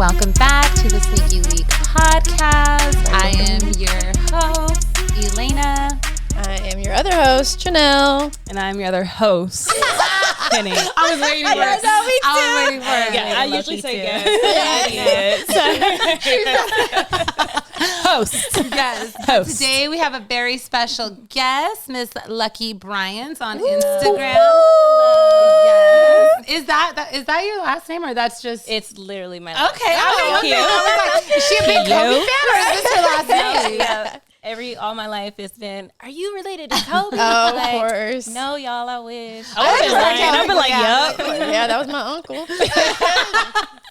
welcome back to the Sneaky Week podcast. I am your host, Elaina. I am your other host, Janelle. And I'm your other host, Henny. I was waiting for it. I was waiting for it. Yeah, I usually say Yes. Host. Yes. Host. Today we have a very special guest, Miss Lucky Bryant on Instagram. Yes. Is that your last name, or that's just? It's literally my last Okay. name. I was like, is she a big Kobe fan, or is this her last name? Yeah. All my life it's been, are you related to Kobe? Of course. No, y'all, I wish. I've been like, yup. Yeah, that was my uncle.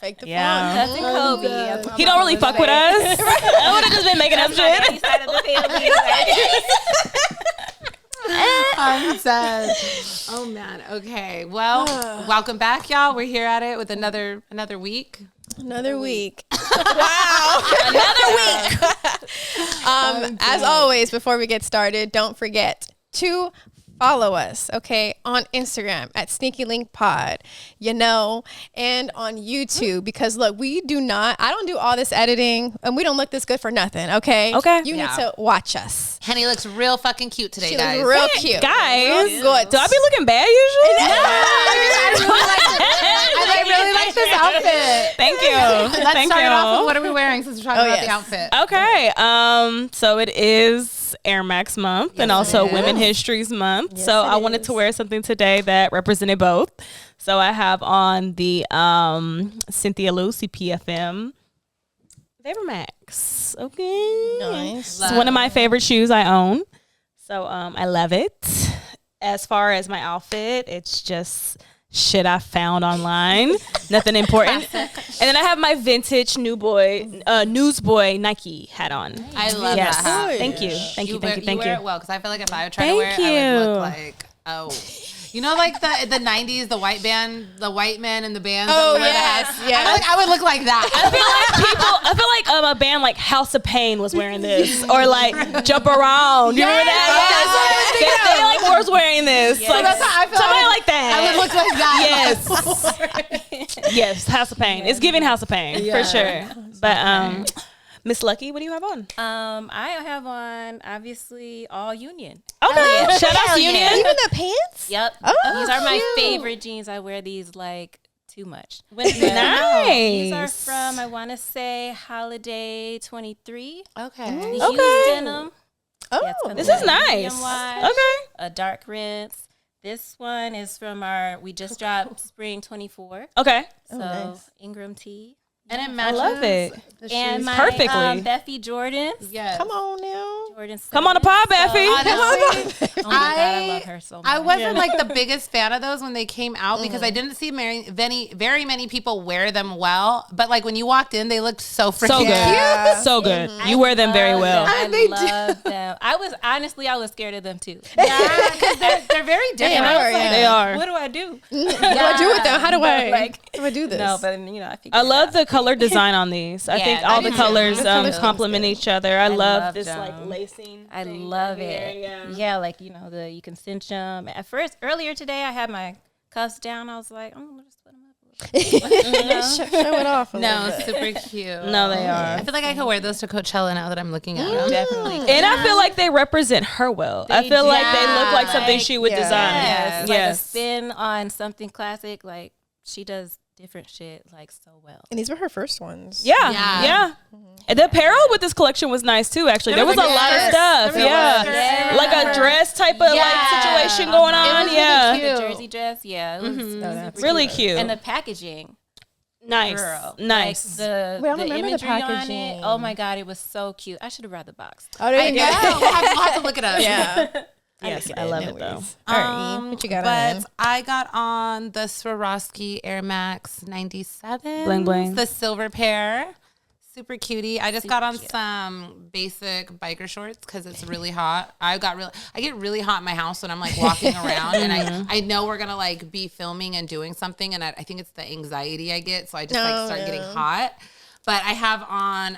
Fake the fun. Cousin Kobe. He don't really fuck with us. I would have just been making up shit. East side of the family. I'm sad. Oh man. Okay. Well, welcome back, y'all. We're here at it with another week. Another week. Another week. As always, before we get started, don't forget to follow us, okay, on Instagram at Sneaky Link Pod, and on YouTube, because look, I don't do all this editing, and we don't look this good for nothing, okay? Okay. You need to watch us. Henny looks real fucking cute today, She guys. looks real cute. Guys, Real good. do I be looking bad usually? I really like this outfit. Thank you. Let's start it off with what are we wearing since we're talking about the outfit. Okay. So it is Air Max month and also Women Histories month. Yes, so it I wanted to wear something today that represented both. So I have on the Cynthia Lou CPFM Vapor Max. Okay. Nice. It's one of my favorite shoes I own. So I love it. As far as my outfit, it's just shit I found online. Nothing important. And then I have my vintage Newsboy Nike hat on. I love Yes. that hat. Thank you. Thank you. You wear it well, because I feel like if I would try to wear Thank it, I would you. look like, like the 90s, the white men in the bands. Oh, that wear the yes, hats. yes. I feel like I would look like that. I feel like a band like House of Pain was wearing this, or like Jump Around. You remember that? They like was wearing this. Yes. Like That's how I feel somebody like like that. I would look like that. Yes. Yes, House of Pain. It's giving House of Pain for sure. But Miss Lucky, what do you have on? I have on, obviously, all Union. Okay, shout out to Union. Even the pants? Yep. Oh, These are my cute. favorite jeans. I wear these like too much. Nice. These are from, I want to say, Holiday 23. Okay. The Okay. used denim. Oh, Yeah, it's This kinda is like nice. medium wash, Okay. a dark rinse. This one is from we just dropped Spring 24. Okay. So nice. Ingram T. And it I matches. love it. the And shoes my perfectly. Beffy Jordans. Yes. come on now. Jordan Come on the pod, Beffy. Honestly, Oh my God, I love her so much. I wasn't like the biggest fan of those when they came out because I didn't see very many people wear them well. But like when you walked in, they looked so freaking So good. Yeah. So good. You wear them very well. I They love them. I was scared of them too. Yeah, because they're very different. They are, yeah. They are. What do I do? What do I do with them? How do I Like- how do I do this? No, but I figured I it love out. the color design on these. I Yeah, think I all do the too. colors The colors complement each other. I love love this them. like lacing. I thing love right it. here, Yeah, like you can cinch them. At first, earlier today, I had my cuffs down. I was like, I'm gonna just put them up a little bit. Show it off a No, little bit. super cute. No, they are. I feel like I could wear those to Coachella now that I'm looking at them. Definitely. And I feel like they represent her well. I They feel like do. they look like something Like, she would yeah. design. Yes, Yes. like a spin on something classic. Like she does different shit like so well. And these were her first ones. Yeah. Yeah. Yeah. And the apparel with this collection was nice too, actually. There was a lot of Yes. stuff. There was Yeah. a skirt. Like a dress type of Yeah. like situation going It on. was really Yeah. cute. The jersey dress, yeah, it was super Really cute. cute. And the packaging, Nice. girl, Nice. Like the Wait, I don't remember the imagery on packaging. it. Oh my God, it was so cute. I should have brought the box. Oh, there I you know. go. We'll have to look it up. Yeah. Yes, I love it though. All right, what you got but on? I got on the Swarovski Air Max 97. Bling, bling. The silver pair. Super cutie. I just got on cute. some basic biker shorts because it's really hot. I get really hot in my house when I'm like walking around and I know we're gonna like be filming and doing something, and I think it's the anxiety I get, so I just like start getting hot. But I have on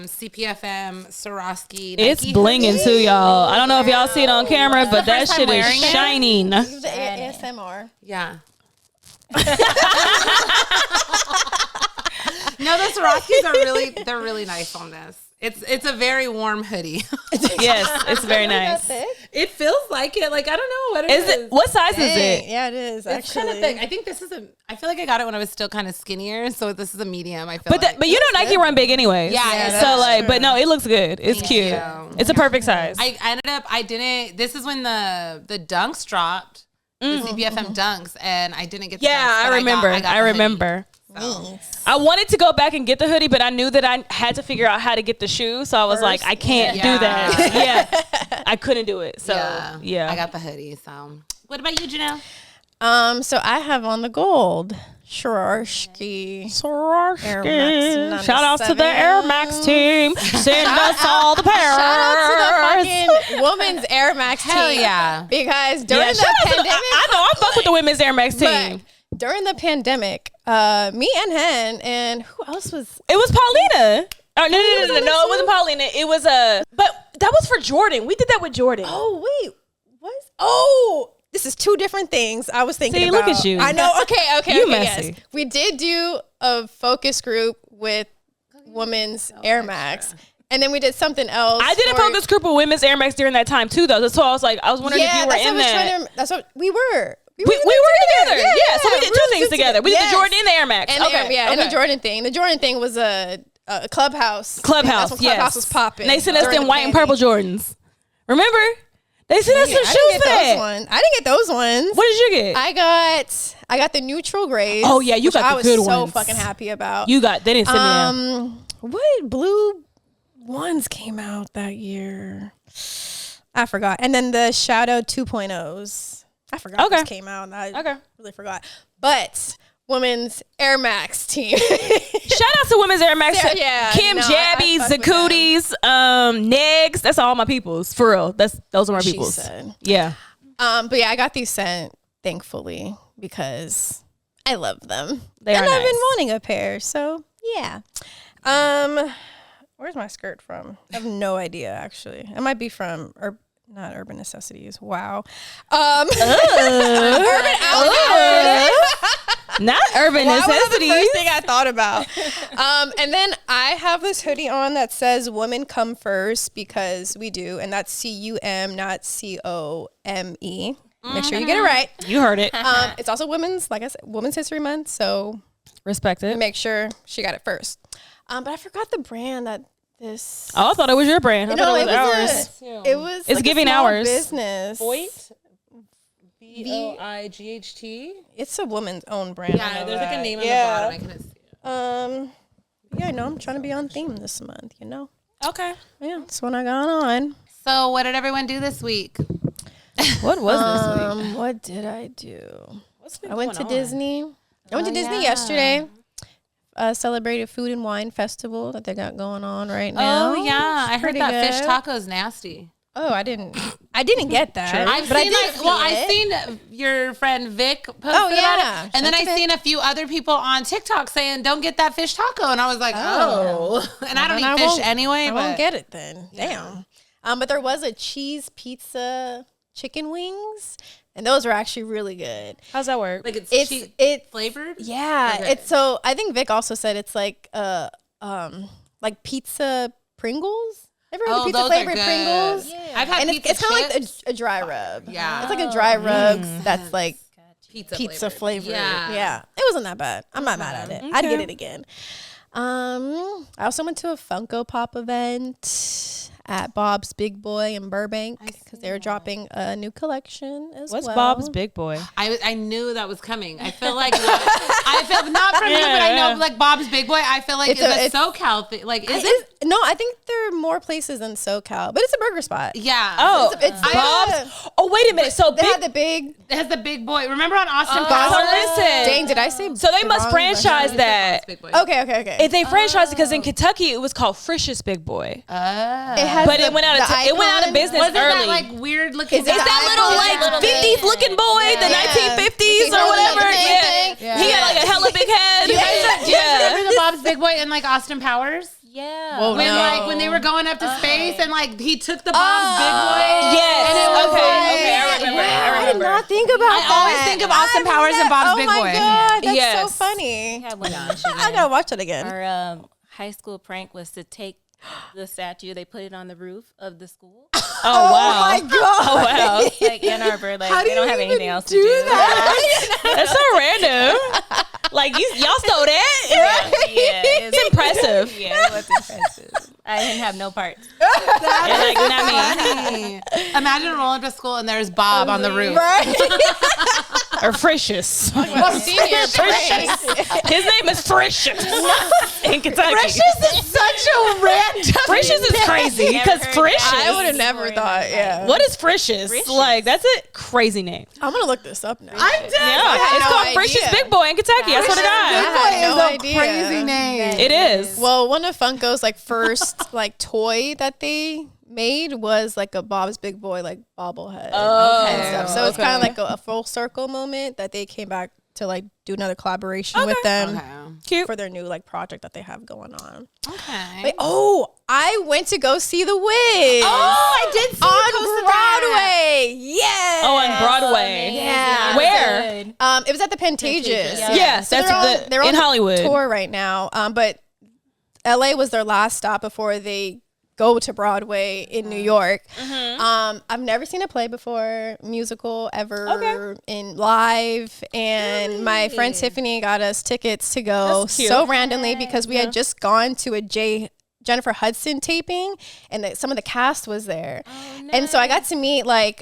CPFM Swarovski. It's Nike blinging too, y'all. I don't know if y'all see it on camera, but that first time shit is wearing it? shining. The ASMR. Yeah. No, the Swarovskis they're really nice on this. It's a very warm hoodie. Yes, it's very nice. It feels like it. Like, I don't know what Is it? What size is it? Yeah, it is. It's kind of thick. I think this is I feel like I got it when I was still kind of skinnier, so this is a medium. I feel But you know Nike run big anyways. Yeah, so like, but no, it looks good. It's cute. It's a perfect size. This is when the dunks dropped, the CBFM dunks, and I didn't get the dunks, I but remember. I got I the remember. hoodie. So. I wanted to go back and get the hoodie, but I knew that I had to figure out how to get the shoe. So I was like, I can't do that. Yeah, I couldn't do it. So yeah, I got the hoodie. So what about you, Janelle? So I have on the gold Swarovski. Air Max Shout out to the Air Max team. Send us all the pairs. Shout out to the fucking women's Air Max team. Hell yeah. Because during the pandemic, I know I fuck with the women's Air Max team. look, during the pandemic, me and Hen and who else was? It was Paulina. Oh no, it wasn't Paulina. It was but that was for Jordan. We did that with Jordan. Oh wait, what? This is two different things I was thinking about. Look at you. I know. Okay. You messy. Yes. We did do a focus group with women's Air Max. And then we did something else. I did a focus group with women's Air Max during that time too, though. So I was wondering if you were in that. That's what we were. We were together. Yeah, so we did two things together. We did the Jordan and the Air Max. And and the Jordan thing. The Jordan thing was a Clubhouse. Clubhouse, That's when Clubhouse was popping. And they sent us them white and purple Jordans. Remember? They sent us some I shoes didn't get those ones. I didn't get those ones. What did you get? I got the neutral grays. Oh yeah, you got the good ones. I was so fucking happy about. They didn't send me them. What blue ones came out that year? I forgot. And then the Shadow 2.0s. I forgot those came out. And I really forgot. But women's Air Max team. Shout out to women's Air Max. Kim Jabby, I Zakutis, Negs. That's all my peoples. For real. Those are my peoples. Yeah. But yeah, I got these sent, thankfully, because I love them. They are and I've nice. been wanting a pair, so yeah. Where's my skirt from? I have no idea, actually. It might be from not Urban Necessities. Wow. Urban Outfitters. Not Urban Necessities. That was the first thing I thought about. And then I have this hoodie on that says "Women Come First" because we do, and that's CUM, not COME. Make sure you get it right. You heard it. It's also women's, like I said, Women's History Month, so Respect it. make sure she got it first. But I forgot the brand that this. Oh, I thought it was your brand. I thought it was ours. It was. It's like giving a small ours. business. Voigt? VOIGHT? It's a woman's own brand. Yeah, there's like a name on the bottom. I couldn't see it. Yeah, I know. I'm trying to be on theme this month. Okay. Yeah, that's what I got on. So what did everyone do this week? What was this week? What did I do? What's been I went to going on? Disney. I went to Disney yesterday. Celebrated Food and Wine Festival that they got going on right now. Oh yeah, I heard Pretty that fish good. taco's nasty. Oh, I didn't get that. I've seen your friend Vic post about it, and then I seen a few other people on TikTok saying, "Don't get that fish taco," and I was like, "Oh," and I don't eat fish anyway. I won't get it then. Yeah. Damn. But there was a cheese pizza chicken wings, and those were actually really good. How's that work? Like it's flavored. Yeah, Okay. it's so. I think Vic also said it's like like pizza Pringles. Ever had the pizza those flavored are good. Pringles? Yeah. I've had And pizza it's kind of like chips. a dry rub. Yeah. It's like a dry rub that's like pizza flavored. Yeah. It wasn't that bad. I'm not mad at it. I'd get it again. I also went to a Funko Pop event at Bob's Big Boy in Burbank because they were dropping a new collection as well. What's Bob's Big Boy? I knew that was coming. I feel like I feel not from you, but I know like Bob's Big Boy. I feel like it's a SoCal thing. Like is it? No, I think there are more places in SoCal, but it's a burger spot. Yeah. Oh, it's Bob's. Oh, wait a minute. So they had the big. It has the Big Boy. Remember on Austin So Powers? listen. Dang, did I say? So they must franchise that. Big Boy. Okay. If they franchised it, because in Kentucky it was called Frisch's Big Boy, It has but it went out of business Wasn't early. that like weird looking? Is it It's that little like 50s looking boy, the Yeah. 1950s or whatever. Yeah. He got like a hella big head. Do you guys remember the Bob's Bob's Big Boy in like Austin Powers? Yeah. Whoa, When they were going up to space and like he took the Bob's Big Boy. Yes. And it was Okay, I remember. I did not think about that. I always think of Austin Powers and Bob's Big Oh Boy. my god, that's Yes. so funny. We had one in I Michigan. gotta watch it again. Our high school prank was to take the statue, they put it on the roof of the school. Oh wow. my god. Oh wow. Like Ann Arbor, like How do they don't you have even anything else to do do. that? That's so random. Like y'all stole that? Yeah, It's impressive. Yeah, it was impressive. I didn't have no parts. You're like, not me. Funny. Imagine rolling up to school and there's Bob on the roof. Right? Or Fricious. Senior prank. His name is Fricious in Kentucky. Precious is such a random. Fricious is crazy because heard Fricious. that. I would have never thought. Yeah. What is Fricious? Like that's a crazy name. I'm gonna look this up now. I did. Yeah, had it's no called idea. Fricious Big Boy in Kentucky. I swear to Big God. Boy had is no a idea. crazy name. It is. Well, one of Funko's like first like toy that they made was like a Bob's Big Boy like bobblehead. Oh, and stuff. So it's kind of like a full circle moment that they came back to like do another collaboration with them Cute. for their new like project that they have going on. Okay. Wait, I went to go see The Wiz. I did see on Broadway. Yes. Oh, on Broadway. Yeah. Where? It was at the Pantages. Yeah. Yes, So that's they're in on Hollywood. tour right now. But LA was their last stop before they go to Broadway in New York. I've never seen a play before, musical ever in live. And my friend Tiffany got us tickets to go That's cute. so randomly because we had just gone to a Jennifer Hudson taping and some of the cast was there. And so I got to meet like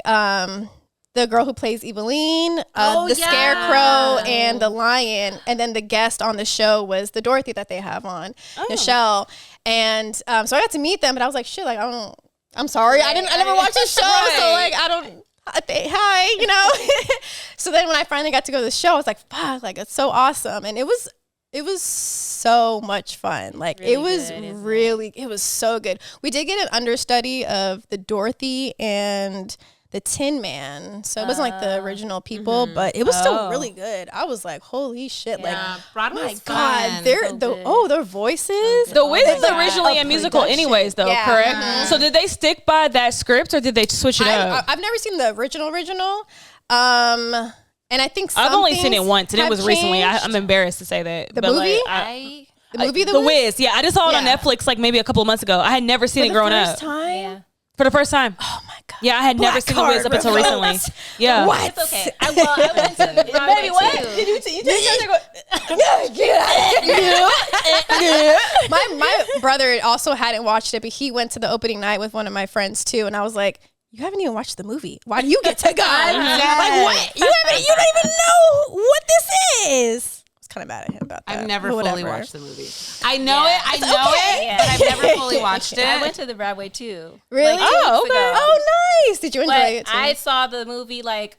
the girl who plays Eveline, the Scarecrow, and the Lion. And then the guest on the show was the Dorothy that they have on, Nichelle. And so I got to meet them, but I was like, shit, like, I'm sorry. I never watched the show. So like, hi, you know? So then when I finally got to go to the show, I was like, fuck, like, it's so awesome. And it was so much fun. Like Really it was good, isn't it was so good. We did get an understudy of the Dorothy and the Tin Man. So it wasn't like the original people, but it was still really good. I was like, holy shit. Yeah, Like, Broadway's God, fun. their voices. The Wiz is like, originally a musical production. anyways, though, Yeah. correct? So did they stick by that script or did they switch it up? I've never seen the original. And I think I've only seen it things once, and it have was recently. changed. I'm embarrassed to say that. The but movie? Like, The movie, The Wiz. Yeah, I just saw it on Yeah. Netflix like maybe a couple of months ago. I had never seen it growing up. Time? Yeah. For the first time. Oh my God. Yeah, I had never Black seen The Wiz Card up until reference. recently. Yeah. What? It's okay. I went to Broadway too. My brother also hadn't watched it, but he went to the opening night with one of my friends too, and I was like, "You haven't even watched the movie. Why do you get to go? Like what? You don't even know what this is." I was kind of mad at him about that. I've never but fully whatever. watched the movie. I know it. I It's know okay. it, but I've never fully watched it. I went to the Broadway too. Really? Like 2 Oh, weeks okay. ago. Oh, nice. Did you enjoy But it too? I saw the movie like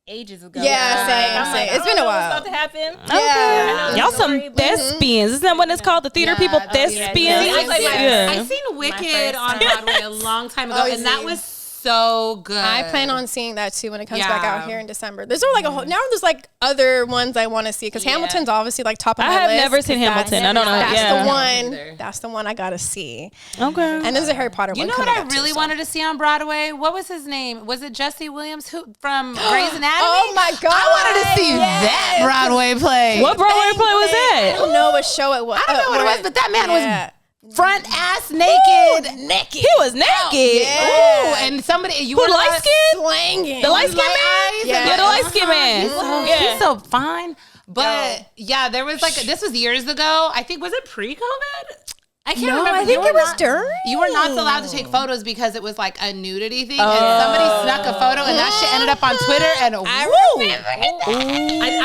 ages ago. Yeah, same, I'm like, same. It's I been don't a know while. what's about to happen. Yeah. Y'all the some story, but- thespians. Isn't that what it's called? The theater people? the Thespians? theater people. Yeah. I seen Wicked first on time. Broadway a long time ago, Oh, and that see. was so good. I plan on seeing that too when it comes back Yeah. out here in December. There's like a whole, now there's like other ones I want to see because Yeah. Hamilton's obviously like top of I my have list. never seen 'cause Hamilton. I don't know. That's Yeah. the one. Either. That's the one I gotta see. Okay. And there's a Harry Potter You one. know what coming I up, too, really so. wanted to see on Broadway? What was his name? Was it Jesse Williams from Grey's Anatomy? Oh my God! I wanted to see that Broadway play. What Broadway play was I that? don't know what show it was. I don't know what it was, but that man yeah. was front ass naked. He was naked. Yeah. Ooh, and somebody you Who, were light skin? Slanging. The light skin light man? eyes Yeah. Yeah, the light skin man. He's so fine. But yeah, there was like this was years ago. I think was it pre-COVID? I can't No, remember. I think You were it was not- during. You were not allowed to take photos because it was like a nudity thing, and somebody snuck a photo, and that shit ended up on Twitter. And I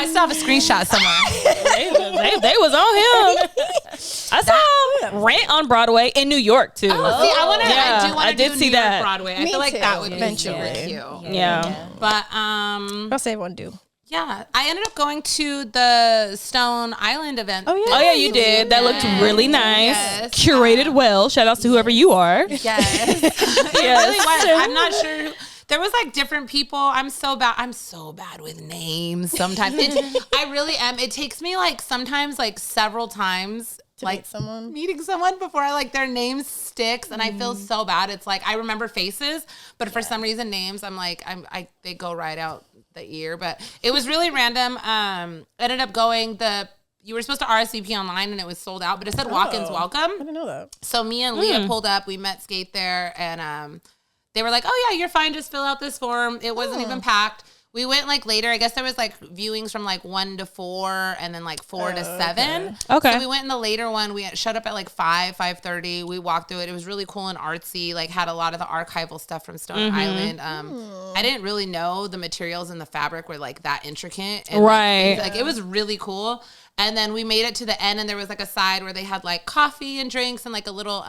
still have a screenshot somewhere. They was on him. I saw him rant on Broadway in New York too. See, I want to. Yeah, I do want I to did do see New York that. Broadway. I Me feel like too, that would eventually. be super cute. Yeah. But What else everyone do? yeah, I ended up going to the Stone Island event. Oh, yeah. Oh yeah, you did. That looked really nice. Yes. Curated well. Shout outs to whoever you are. Yes. It Yes. really was. I'm not sure. there was like different people. I'm so bad with names sometimes. I really am. It takes me like sometimes like several times To like meeting someone before I like their name sticks, and I feel so bad. It's like I remember faces, but for some reason names, I'm like they go right out the ear. But it was really random. Ended up going you were supposed to RSVP online and it was sold out, but it said walk-ins welcome. I didn't know that. So me and Leah pulled up. We met Skate there, and they were like, "Oh yeah, you're fine. Just fill out this form." It wasn't even packed. We went like later. I guess there was like viewings from like 1 to 4 and then like 4 to 7. Okay. So we went in the later one. We showed up at like 5:30. We walked through it. It was really cool and artsy. Like had a lot of the archival stuff from Stone Island. I didn't really know the materials and the fabric were like that intricate. And, right. Like it was really cool. And then we made it to the end, and there was like a side where they had like coffee and drinks and like a little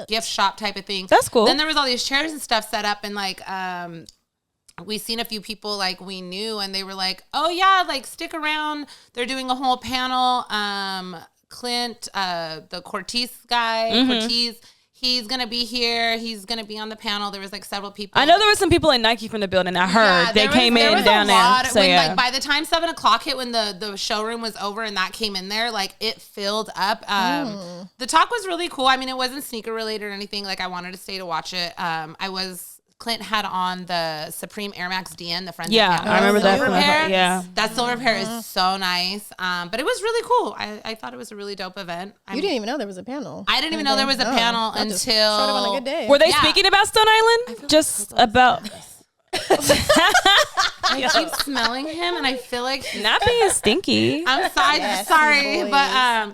gift shop type of thing. That's cool. Then there was all these chairs and stuff set up, and like we seen a few people like we knew, and they were like, "Oh yeah, like stick around. They're doing a whole panel." Clint, the Cortez guy, Cortez. He's going to be here. He's going to be on the panel. There was like several people. I know there was some people in Nike from the building. I heard they came in down there. So like by the time 7 o'clock hit, when the showroom was over and that came in there, like it filled up. The talk was really cool. I mean, it wasn't sneaker related or anything. Like I wanted to stay to watch it. Clint had on the Supreme Air Max DN, the Friends. Yeah, I remember that silver from pair. yeah. That silver pair is so nice. But it was really cool. I thought it was a really dope event. You didn't even know there was a panel. I didn't even know there was a panel until. Showed up on a good day. Were they speaking about Stone Island? Just about. I keep smelling him, and I feel like not being stinky. I'm sorry, but I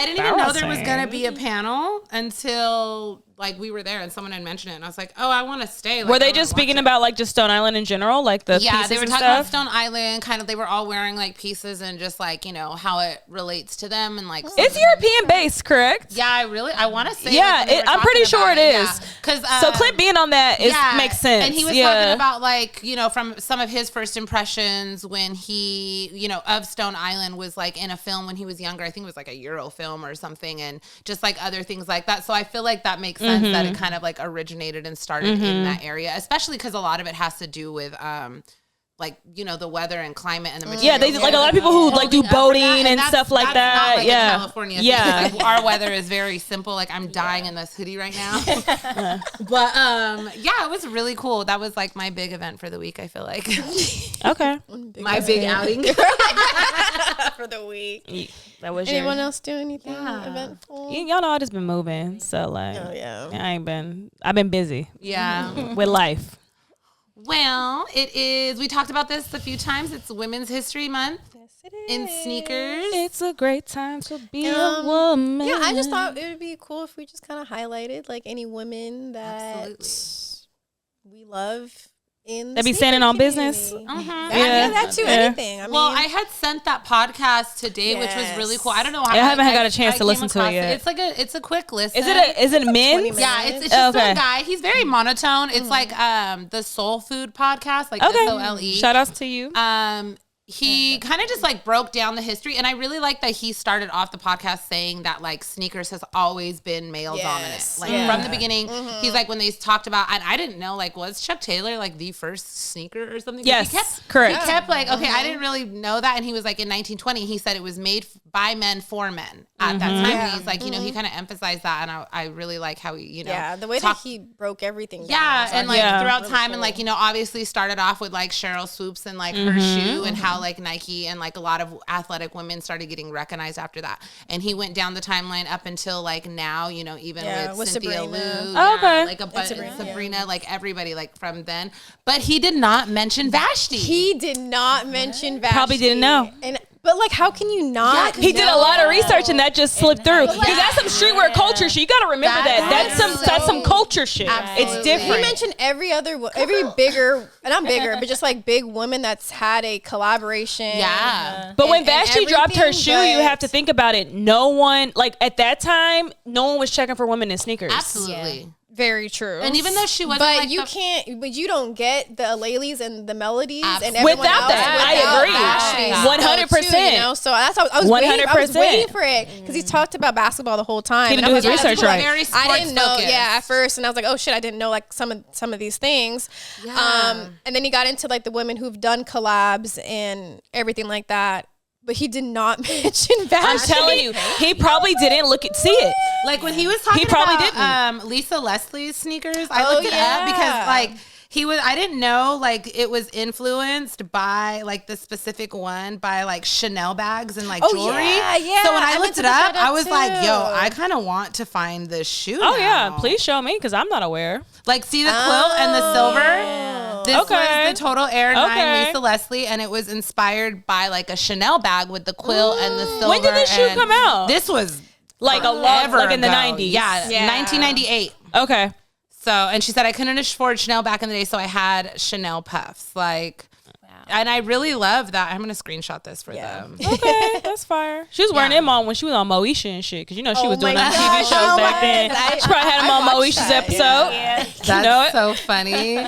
didn't even know there was embarrassing. gonna be a panel until like we were there and someone had mentioned it, and I was like, oh, I want to stay. Like, were they just speaking about like just Stone Island in general, like the pieces they were and talking about stuff? Stone Island. Kind of, they were all wearing like pieces and just like how it relates to them and like It's European based, correct? Yeah, I want to say. Yeah, like, when they were I'm pretty talking sure about it is. Because So Clint being on that makes sense. And he was talking about like, from some of his first impressions when he, of Stone Island was like in a film when he was younger. I think it was like a Euro film or something, and just like other things like that. So I feel like that makes sense that it kind of like originated and started in that area, especially because a lot of it has to do with like the weather and climate and the materials. Yeah, they like a lot of people who like do boating and stuff like that. Not like Yeah, a California thing. Like, our weather is very simple. Like I'm dying in this hoodie right now. But it was really cool. That was like my big event for the week. I feel like Okay, my big outing for the week. that was Anyone else do anything eventful? Y'all know I just been moving, so like, I've been busy. Yeah. With life. Well, it is. We talked about this a few times. It's Women's History Month. Yes, it In sneakers. It's a great time to be a woman. Yeah, I just thought it would be cool if we just kind of highlighted like any women that we love in They be sneaker standing on community. business. Yeah, that too. Anything. I mean, I had sent that podcast today, which was really cool. I don't know how I haven't got a chance to listen to it yet. It's a quick listen. Is it men's? Yeah, it's just some guy. He's very monotone. It's like the Soul Food podcast, like SOLE. Shout outs to you. He kind of just like broke down the history, and I really like that he started off the podcast saying that like sneakers has always been male dominant, like from the beginning. He's like, when they talked about, and I didn't know, like, was Chuck Taylor like the first sneaker or something? Yes, correct. He kept like, okay, I didn't really know that, and he was like, in 1920, he said it was made by men for men at that time. And he's like, he kind of emphasized that, and I really like how he, the way that he broke everything down. Yeah, and like throughout time, and like obviously started off with like Cheryl Swoops and like her shoe, and how like Nike and like a lot of athletic women started getting recognized after that. And he went down the timeline up until like now, even with Cynthia Sabrina. Liu, Okay. like Sabrina, like everybody like from then. But he did not mention Vashti. He did not mention Vashti. Probably didn't know. But like, how can you not? He did a lot of research and that just slipped through. Because that's some streetwear culture shit. You got to remember that. That's some culture shit. Absolutely. It's different. He mentioned every bigger, not bigger, but just like big woman that's had a collaboration. Yeah. But when Vashti dropped her shoe, you have to but- think about it. No one, like at that time, no one was checking for women in sneakers. Absolutely. Very true. And even though she wasn't, but like you the- can't. But you don't get the Laileys and the melodies and Absolutely. everyone Without else that, I agree. without Vashti. 100%. You know, so that's how I was waiting. I was 100%. waiting for it because he talked about basketball the whole time. He didn't and do I his was like, research that's right. Very I didn't know. sports-focused. Yeah, at first, and I was like, oh shit, I didn't know like some of these things. Yeah. And then he got into like the women who've done collabs and everything like that. But he did not mention Vashti. I'm telling you, he probably didn't see it. Like when he was talking He probably about didn't. Lisa Leslie's sneakers, I looked it up because like I didn't know like it was influenced by like the specific one by like Chanel bags and like jewelry. yeah. So when I I meant looked to it look up, that up I was like, too. yo, I kind of want to find this shoe. Oh yeah, now. please show me because I'm not aware. Like see the quilt and the silver. This Okay. was the Total Air 9 Okay. Lisa Leslie, and it was inspired by like a Chanel bag with the quilt and the silver. When did this shoe and come out? This was Like a lot, forever like in the ago. 90s. Yeah, Yeah. 1998. Okay. So, and she said I couldn't afford Chanel back in the day, so I had Chanel puffs. Like, and I really love that. I'm gonna screenshot this for them. Okay, that's fire. She was wearing Yeah. them on when she was on Moesha and shit, because you know she Oh was doing my them TV gosh. shows Oh back my then. gosh. She probably had them I on watched Moesha's that, episode. Yeah. That's know it? so funny.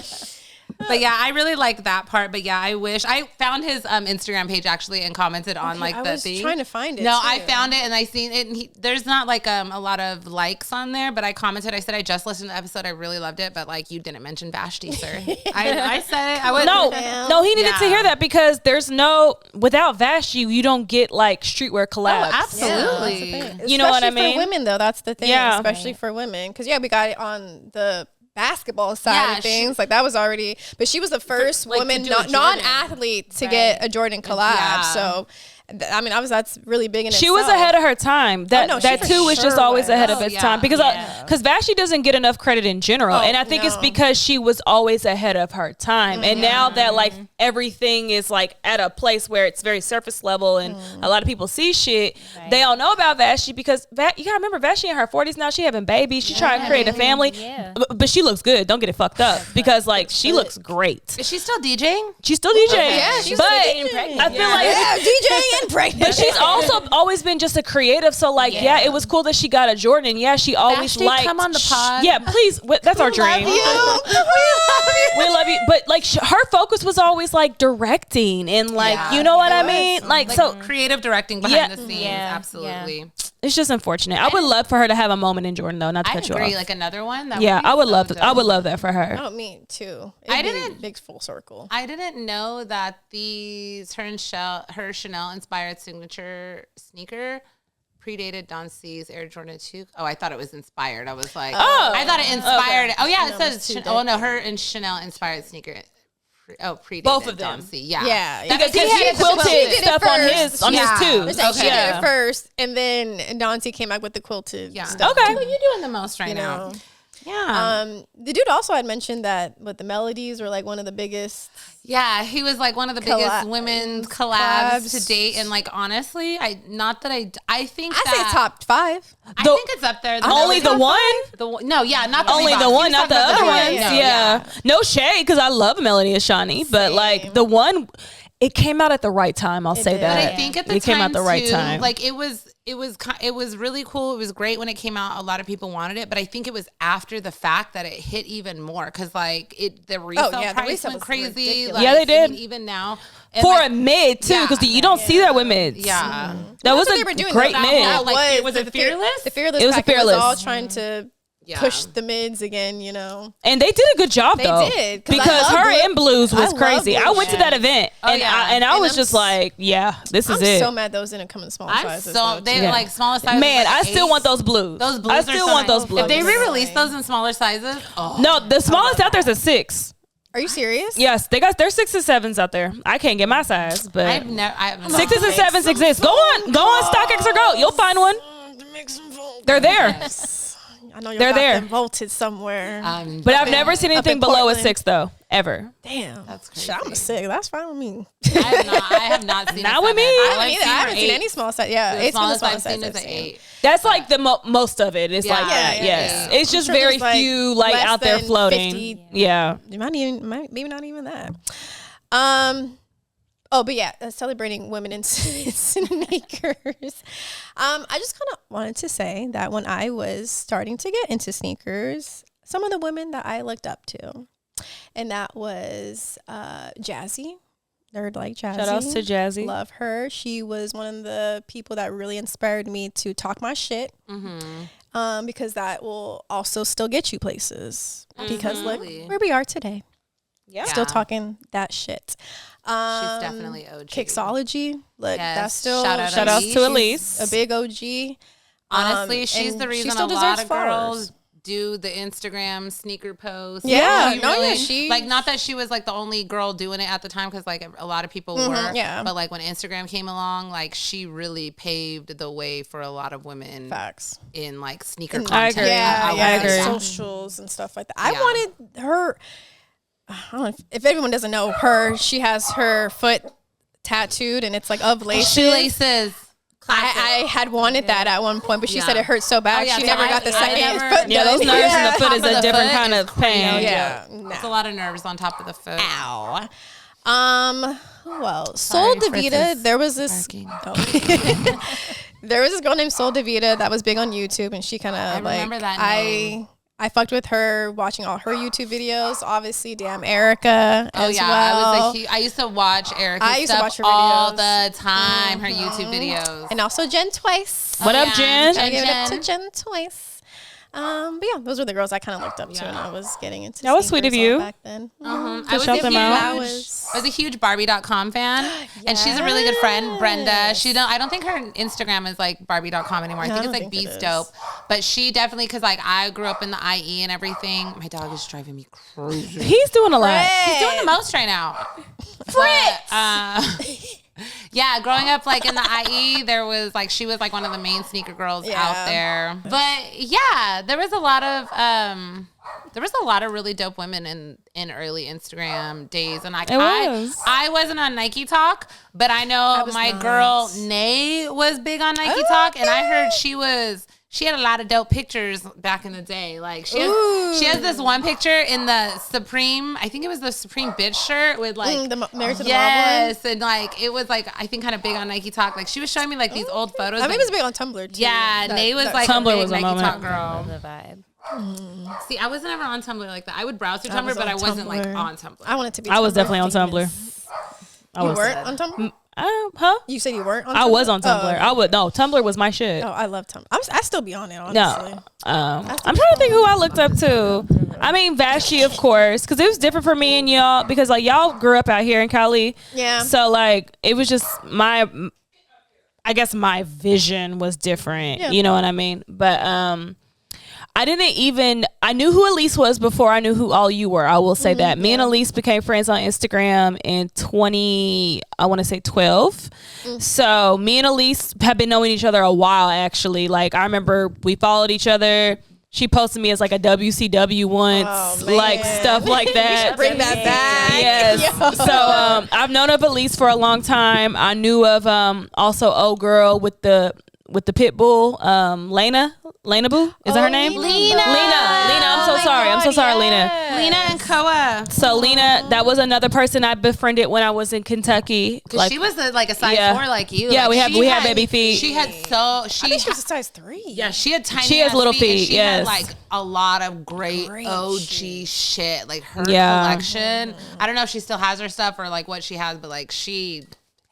But yeah, I really like that part. But yeah, I wish I found his Instagram page actually and commented on like I the was thing. trying to find it. No, too. I found it and I seen it. And there's not like a lot of likes on there, but I commented. I said I just listened to the episode. I really loved it, but like you didn't mention Vashti, sir. I said it. I was No, he needed to Yeah. hear that because there's without Vashti, you don't get like streetwear collabs. absolutely. You know what I Especially mean? For women, though, that's the thing. Yeah. Especially for women, because we got it on the basketball side Yeah, of things. Like that was already, but she was the first like, to woman, do a Jordan. non-athlete, to get a Jordan collab. Yeah. So, I mean, that's really big in She itself. was ahead of her time. That no, she that for too was just sure always was. ahead of Oh, its yeah. time because Vashti doesn't get enough credit in general, and I think it's no. because she was always ahead of her time. And now that like everything is like at a place where it's very surface level and a lot of people see shit, they all know about Vashti because you gotta remember Vashti in her 40s now. She having babies. She trying to create a family, Yeah. but she looks good. Don't get it fucked up because like she looks great. Is she still DJing? She's still DJing. Yeah, she's but still DJing. pregnant. I feel like DJ and pregnant. but she's also always been just a creative. So like, yeah, it was cool that she got a Jordan. And yeah, she always Vashti, liked. come on the pod. Yeah, please. That's our dream. We love you. We love you. But like, her focus was always like directing and like, Yeah, you know what I it mean? was. Like, Like so creative directing behind Yeah. the scenes. Yeah, Absolutely. it's just unfortunate. I would love for her to have a moment in Jordan though, not to I cut you agree. off. Like another one. That Yeah, would be I would so love dope. I would love that for her. Oh, me too. I It'd be didn't- big full circle. I didn't know that her Chanel inspired signature sneaker predated Don C's Air Jordan 2. Oh, I thought it was inspired. I was like, I thought it inspired. Oh yeah, it says her and Chanel inspired sneaker. Predated Both of Don them. C. Yeah, Yeah, Because he he had the quilted did it stuff on first. his Yeah. too. It's like she did Yeah. it first, and then Nancy came back with the quilted stuff. Okay. What are you doing the most right You now? know. Yeah. The dude also had mentioned that with the melodies were like one of the biggest. Yeah, he was like one of the biggest women's collabs to date, and like honestly, I think I say top 5. I think it's up there. Only the one? No, yeah, not the Only Reeboks. the He one, was not the talking about other Reeboks. ones. No, Yeah. No shade, because I love Melody and Shawnee, but like the one, it came out at the right time. I'll say did. that. But I think at the it time came out the right too, time. like it was really cool. It was great when it came out. A lot of people wanted it, but I think it was after the fact that it hit even more because like the resale the price resale went was crazy. ridiculous. Like, Yeah, they did. even now. And For like, a mid too, because yeah. you don't see that with mids. yeah. That was That's what a they were doing, great though. mid. That like, was was it Fearless? The Fearless. It was a packet Fearless. all trying to Yeah. push the mids again, you know. And they did a good job They though. did, 'cause I because love her blue- in blues I was love crazy. blue I went to that event and yeah. I And was I'm just like, yeah, this is I'm it. so mad those didn't come in small I'm sizes. so though, they too. Yeah. like smaller sizes. Man, like I still eight. want those blues. Those blues. I are still so want nice. those blues. If they re-release those in smaller sizes, No, the smallest out there's a 6. Are you serious? Yes, there's 6s and 7s out there. I can't get my size, but I've never. 6s and 7s exist. Go on StockX or Go. You'll find one. They're there. I know you're They're there. them vaulted somewhere. But I've never seen anything in below a Portland. 6 though, ever. Damn, That's Shit, I'm a crazy. 6. That's fine with me. I have not seen. Not a with me. 7. I All I I've haven't are seen 8. any small size. Yeah, The it's been the smallest smallest I've size seen is I've an seen. 8. That's like the most of it. It's Yeah. like that. Yeah, Yes, yeah. it's just I'm sure very there's, like, few like less out there than floating. 50. Yeah. Maybe not even that. Oh, but yeah, celebrating women in sneakers. I just kind of wanted to say that when I was starting to get into sneakers, some of the women that I looked up to. And that was Jazzy. Nerd like Jazzy. Shout outs to Jazzy. Love her. She was one of the people that really inspired me to talk my shit. Because that will also still get you places. Because look where we are today. Yeah. Still talking that shit. She's definitely OG. Kixology. Look, Yes. that's still Shout outs to Elise. a big OG. Honestly, she's and the reason still a lot deserves of flowers. girls do the Instagram sneaker posts. Yeah. She No, yeah, she- like, not that she was like the only girl doing it at the time, because like a lot of people were. yeah. But like when Instagram came along, like she really paved the way for a lot of women Facts. in like sneaker I content. agree. Yeah, would yeah, say that. socials and stuff like that. I Yeah. wanted her. I don't know if anyone doesn't know her. She has her foot tattooed, and it's like of laces. Shoelaces. I had wanted that at one point, but she said Yeah. it hurt so bad Oh, yeah, she so never I- got the I second never- foot Yeah, done. those nerves in the foot Top is of a the different foot kind is of pain. Yeah. It's a lot of nerves on top of the foot. Ow. Who else? Soul Sorry, Davita. Fritz is There was this. barking. Oh. There was this girl named Soul Davita that was big on YouTube, and she kind of like remember that name. I fucked with her watching all her YouTube videos. Obviously, damn Erica Oh as yeah, well. I used to watch Erica's I used to stuff watch her all videos. the time. Her YouTube videos. And also Jen Twice. What up, Jen? I give it up to Jen. Jen Twice. But yeah, those were the girls I kind of looked up to when I was getting into That was sweet of sneakers you. all back then. I To was shout a them huge, out. I was a huge Barbie.com fan, and she's a really good friend, Brenda. I don't think her Instagram is like Barbie.com anymore. I think it's like Beast Dope, but she definitely, because like I grew up in the IE and everything. My dog is driving me crazy. He's doing a lot. He's doing the most right now. Fritz. Yeah, growing up like in the IE, there was like she was like one of the main sneaker girls out there. But yeah, there was a lot of really dope women in early Instagram days, and like I wasn't on Nike Talk, but I know my girl Nay was big on Nike Talk, and I heard she had a lot of dope pictures back in the day. Like she has this one picture in the Supreme, I think it was the Supreme bitch shirt with like the Married to the yes, and like it was like I think kind of big on Nike Talk. Like she was showing me like these old photos. I mean, it was big on Tumblr too. Yeah, Nay was like Tumblr a big was a Nike moment. Talk girl. The vibe. See, I wasn't ever on Tumblr like that. I would browse through I Tumblr, was but on I wasn't like Tumblr. on Tumblr. I wanted to be. I was Tumblr definitely on famous. Tumblr. You weren't on Tumblr? Huh? You said you weren't on Tumblr? I was on Tumblr. Oh, Tumblr was my shit. oh, I love Tumblr. I still be on it, honestly. No. I'm trying to think who I looked up to. I mean, Vashti, of course, because it was different for me and y'all, because like y'all grew up out here in Cali. Yeah. So like it was just I guess my vision was different. Yeah. You know what I mean? But I knew who Elise was before I knew who all you were. I will say that. Me and Elise became friends on Instagram in 12. So me and Elise have been knowing each other a while, actually. Like I remember we followed each other. She posted me as like a WCW once, Oh, like man. stuff like that. Bring that back. Yes. Yo. So I've known of Elise for a long time. I knew of also old girl with the pit bull, Lena Boo. Is that her name? Lena. I'm so sorry. I'm so sorry, Lena. Lena and Koa. So Lena, that was another person I befriended when I was in Kentucky. Cause she was like a size 4 like you. Yeah, like, we had baby feet. She had I think she was a size 3. yeah, she had tiny. She has ass little and feet, She yes. had like a lot of great OG shit. Like her Yeah. collection. I don't know if she still has her stuff or like what she has, but like she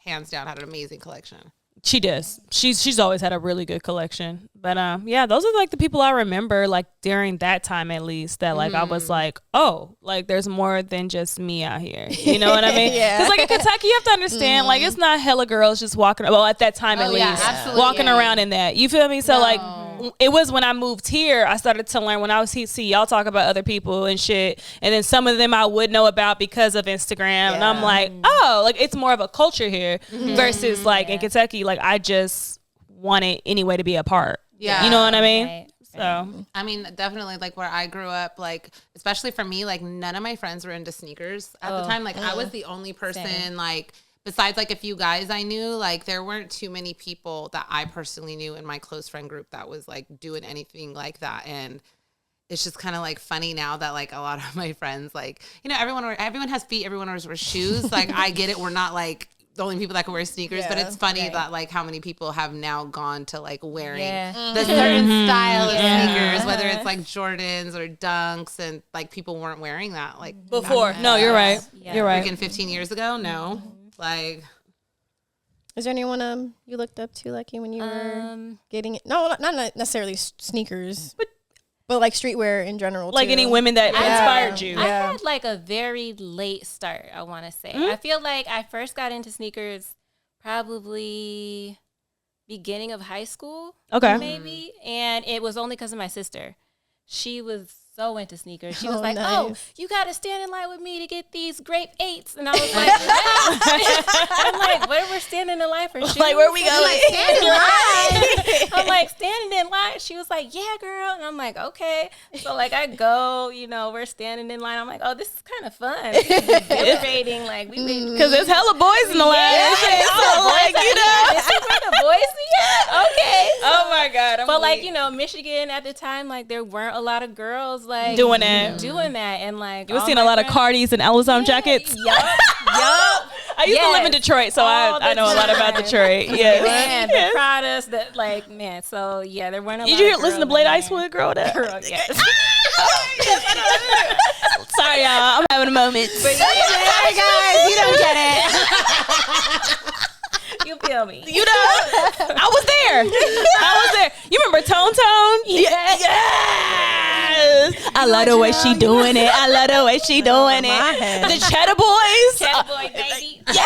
hands down had an amazing collection. She does. She's always had a really good collection. But yeah, those are like the people I remember like during that time at least that like I was like, oh, like there's more than just me out here. You know what I mean? Yeah. Because like in Kentucky, you have to understand like it's not hella girls just walking. Well, at that time at Oh, yeah, least, absolutely. walking Yeah. around in that. You feel me? So like it was when I moved here, I started to learn when I was see y'all talk about other people and shit, and then some of them I would know about because of Instagram, and I'm like, oh, like it's more of a culture here versus like in Kentucky, like I just wanted anyway to be a part. Yeah. You know what I mean? Right. So I mean, definitely like where I grew up, like especially for me, like none of my friends were into sneakers at the time. Like I was the only person like besides like a few guys I knew, like there weren't too many people that I personally knew in my close friend group that was like doing anything like that. And it's just kind of like funny now that like a lot of my friends, like, you know, everyone has feet, everyone wears shoes. Like I get it. We're not like the only people that can wear sneakers, but Yeah, it's funny right. that like how many people have now gone to like wearing Yeah. the certain style of Yeah. sneakers, whether it's like Jordans or Dunks, and like people weren't wearing that like Before. No, you're right. Yeah. You're right. freaking 15 years ago. No, like Is there anyone you looked up to, like when you were getting it? No, not necessarily sneakers, but like streetwear in general. Like too. any women that inspired you. I had like a very late start, I want to say. I feel like I first got into sneakers probably beginning of high school. Okay. Maybe. And it was only because of my sister. She was so into sneakers. She was Oh, like, nice. "Oh, you got to stand in line with me to get these grape 8s." And I was like, "What?" I'm like, "Where we're standing in line for shoes?" Like, where we going? Like, stand in line. I'm like, standing in line. She was like, "Yeah, girl." And I'm like, "Okay." So like I go, we're standing in line. I'm like, "Oh, this is kind of fun. This is exhilarating." Like we made Because there's hella boys in the line. and shit, so like, This is where the boys be? Okay. Oh my God. I'm But like, weak. Michigan at the time, like there weren't a lot of girls like Doing it. doing that, and like You were seeing a lot of Cardis and Ellison jackets. Yup. I used to live in Detroit, so All I the know a lot about time. Detroit. Yes. Man, Yes. the Pradas that like man. So yeah, there weren't a lot. Did you of listen to girls Blade in there. Icewood growing up? Girl, yes. Sorry, y'all. I'm having a moment. sorry guys, you don't get it. You feel me? You know, I was there. You remember Tone Tone? Yes. Yes. I love the way she doing it. I love the way she doing it. The Cheddar Boys. Cat boy, baby. Yeah.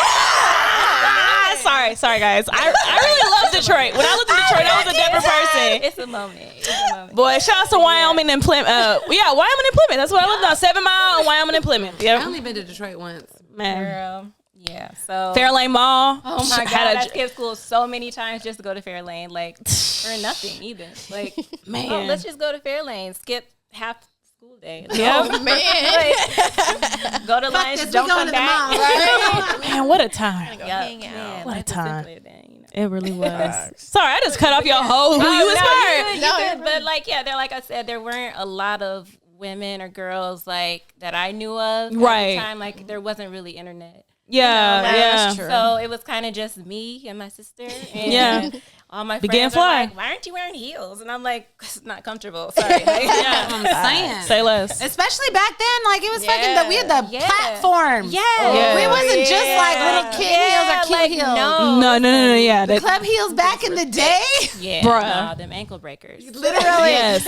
Sorry, guys. I really love Detroit. When I lived in Detroit, I was a Denver person. It's a moment. It's a moment. Boy, shout out to Wyoming and Plymouth. Yeah, Wyoming and Plymouth. That's what I lived on. 7 Mile and Wyoming and Plymouth. I've Yeah, only been to Detroit once. man. Girl. Yeah. So Fairlane Mall. oh my Had God, a- I skipped school so many times just to go to Fairlane, like for nothing either. Like, Man. oh, let's just go to Fairlane, skip half school day. Yeah. Oh, man. Like, go to lunch, this, we don't going come to the back. mall. Right? Man, what a time. Yeah, hang out. man, What a life was time. simpler then, It really was. Sorry, I just cut off your whole who Oh, you no, inspired. you No, good. you're But like, yeah, there, like I said, there weren't a lot of women or girls like that I knew of at Right. the time. Like, there wasn't really internet. Yeah, Like, yeah. true. So it was kind of just me and my sister. And Yeah. all my Began friends fly. are like, "Why aren't you wearing heels?" And I'm like, "It's not comfortable." Sorry. Like, Yeah, I'm saying. Say less. Especially back then, like it was Yeah. fucking. We had the Yeah. platforms. Yeah. Yeah. We wasn't just like little kid heels or cute like, heels. No, yeah. That, Club heels back in the day. Yeah. Bruh. No, them ankle breakers. Literally. Yes.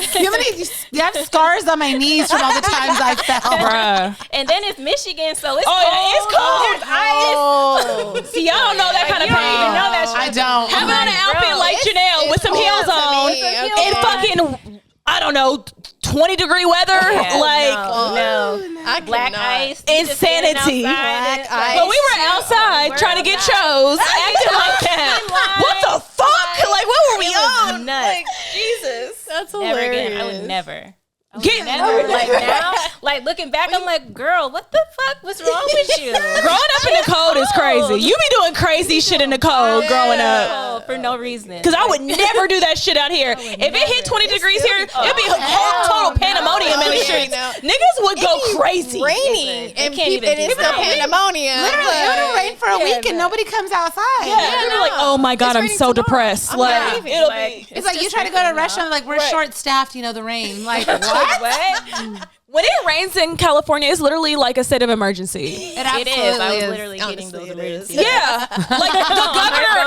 You have scars on my knees from all the times I fell. bruh. And then it's Michigan, so it's Oh, cold. yeah, it's cold. There's ice. Oh. See, y'all don't know that kind of You don't even pain. know that shit. I don't. Having on an outfit Bro, like Janelle with some heels on in fucking, I don't know, 20-degree weather. Yeah, like, no. I Black cannot. ice. you just standing Insanity. outside. Black ice. but we were outside We're trying to get outside. chose, acting like that. What the fuck? Like, what were we It was on? nuts. Like, Jesus. That's Never hilarious. again. I would never. Get Never. Like now, like looking back, I'm like, girl, what the fuck was wrong with you? Growing up in the cold is crazy. You be doing crazy shit in the cold growing up. Oh, for no reason. Because I would never do that shit out here. If it hit 20 degrees here, it'd be total pandemonium in the Yeah, streets. no. Niggas would go crazy. Raining They and can't even and do it's still that. pandemonium. Literally, it'll rain for a Yeah, week and nobody comes outside. Yeah, they'd be like, oh my God, I'm raining so tomorrow. depressed. I'm Like, leaving. it'll Like, be. It's like you try to go to a restaurant, like we're short staffed, the rain. Like what? What? When it rains in California, it's literally like a state of emergency. It is. I was literally getting Honestly, those it emergencies. Yeah, like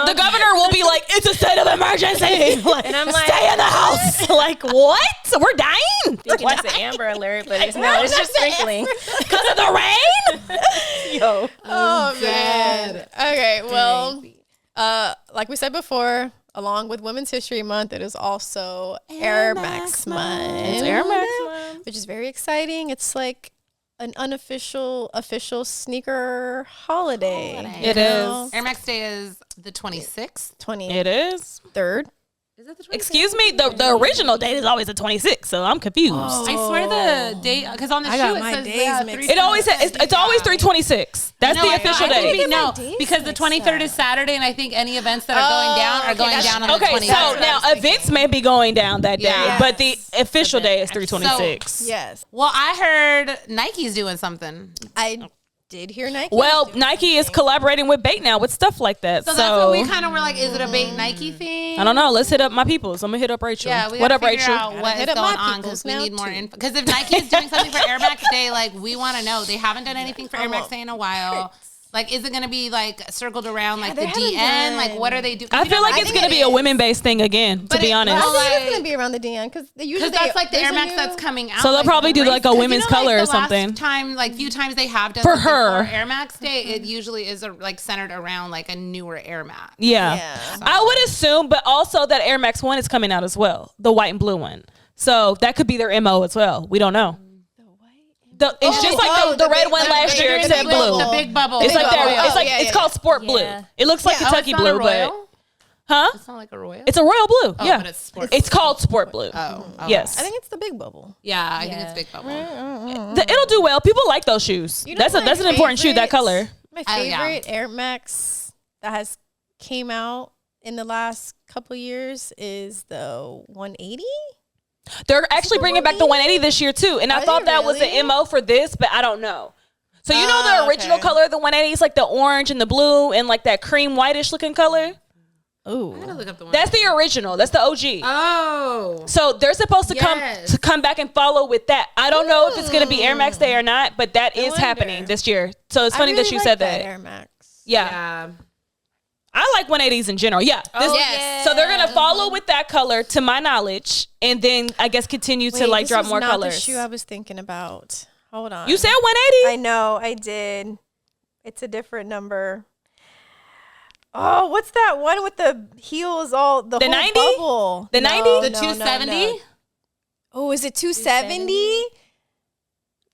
the governor will be like, it's a state of emergency. Like, And I'm like, stay in the house. Like, what? We're dying Thinking it's an Amber Alert, but it's not. It's just sprinkling. because of the rain. Yo, Oh man. Okay, well, like we said before, along with Women's History Month, it is also Air Max Month. it's Air Max. Which is very exciting. It's like an unofficial, official sneaker holiday. It is. Air Max Day is the 26th. 23rd. It is. Is it the 26th? Excuse me, the original date is always the 26th, so I'm confused. I swear the date, because on the I shoe got it my says days mixed It always it's always 3/26. That's the official date. No, my days because the mixed 23rd is Saturday, and I think any events that are going down are going down on the Okay, 23rd. so now events may be going down that day, Yeah. but the official day is 3/26. Yes. Well, I heard Nike's doing something. I did hear Nike. Well, Nike is collaborating with Bait now with stuff like that. So that's what we kind of were like, is it a Bait Nike thing? I don't know. Let's hit up my peoples. I'm gonna hit up Rachel. Yeah, we what gotta up, figure Rachel? out what is hit up going my on peoples because we now, need more too. info. Because if Nike is doing something for Air Max Day, like we want to know. They haven't done anything for Air Max Day in a while. Like, is it going to be like circled around like the they haven't DN? Like, done- what are they doing? I feel like it's think gonna it be a is. women-based thing again. To be honest, well, I think it's like- gonna be around the DN because usually that's like the there's Air a Max new- that's coming out. So they'll probably do like a because women's color or something. Last time, like few times they have done For something her. for Air Max Day, it usually is like centered around like a newer Air Max. Yeah. Yeah. I would assume, but also that Air Max 1 is coming out as well, the white and blue one. So that could be their MO as well. We don't know. It's just like the red one last year, except blue. The big bubble. It's like bubble. that. It's like Yeah, it's yeah, called sport blue. Yeah. It looks like Kentucky it's not blue, a but royal? huh? It's not like a royal. It's a royal blue. Oh, Yeah, but it's sport It's called sport blue. Oh, okay. Yes. I think it's the big bubble. Yeah, I think Yeah. it's big bubble. It'll do well. People like those shoes. You know That's my an important shoe. That favorite- color. My Oh, yeah. favorite Air Max that has came out in the last couple years is the 180. They're actually bringing back the 180 this year too, and I Are thought they that was really? the MO for this, but I don't know. So you know the original okay. color of the 180 is like the orange and the blue and like that cream whitish looking color. Ooh. I'm gonna look up the one. That's the original. That's the OG. Oh. So they're supposed to Yes. come back and follow with that. I don't know if it's gonna be Air Max Day or not, but that is wonder. happening this year. So it's I funny really that you like said that. Air Max. Yeah. Yeah. I like 180s in general. Yeah. This- yes. So they're gonna follow with that color, to my knowledge, and then I guess continue to Wait, like this drop was more not colors. The shoe I was thinking about. Hold on. You said 180? I know, I did. It's a different number. Oh, what's that one with the heels all the The whole 90? bubble? The 90? The 270? Oh, is it 270?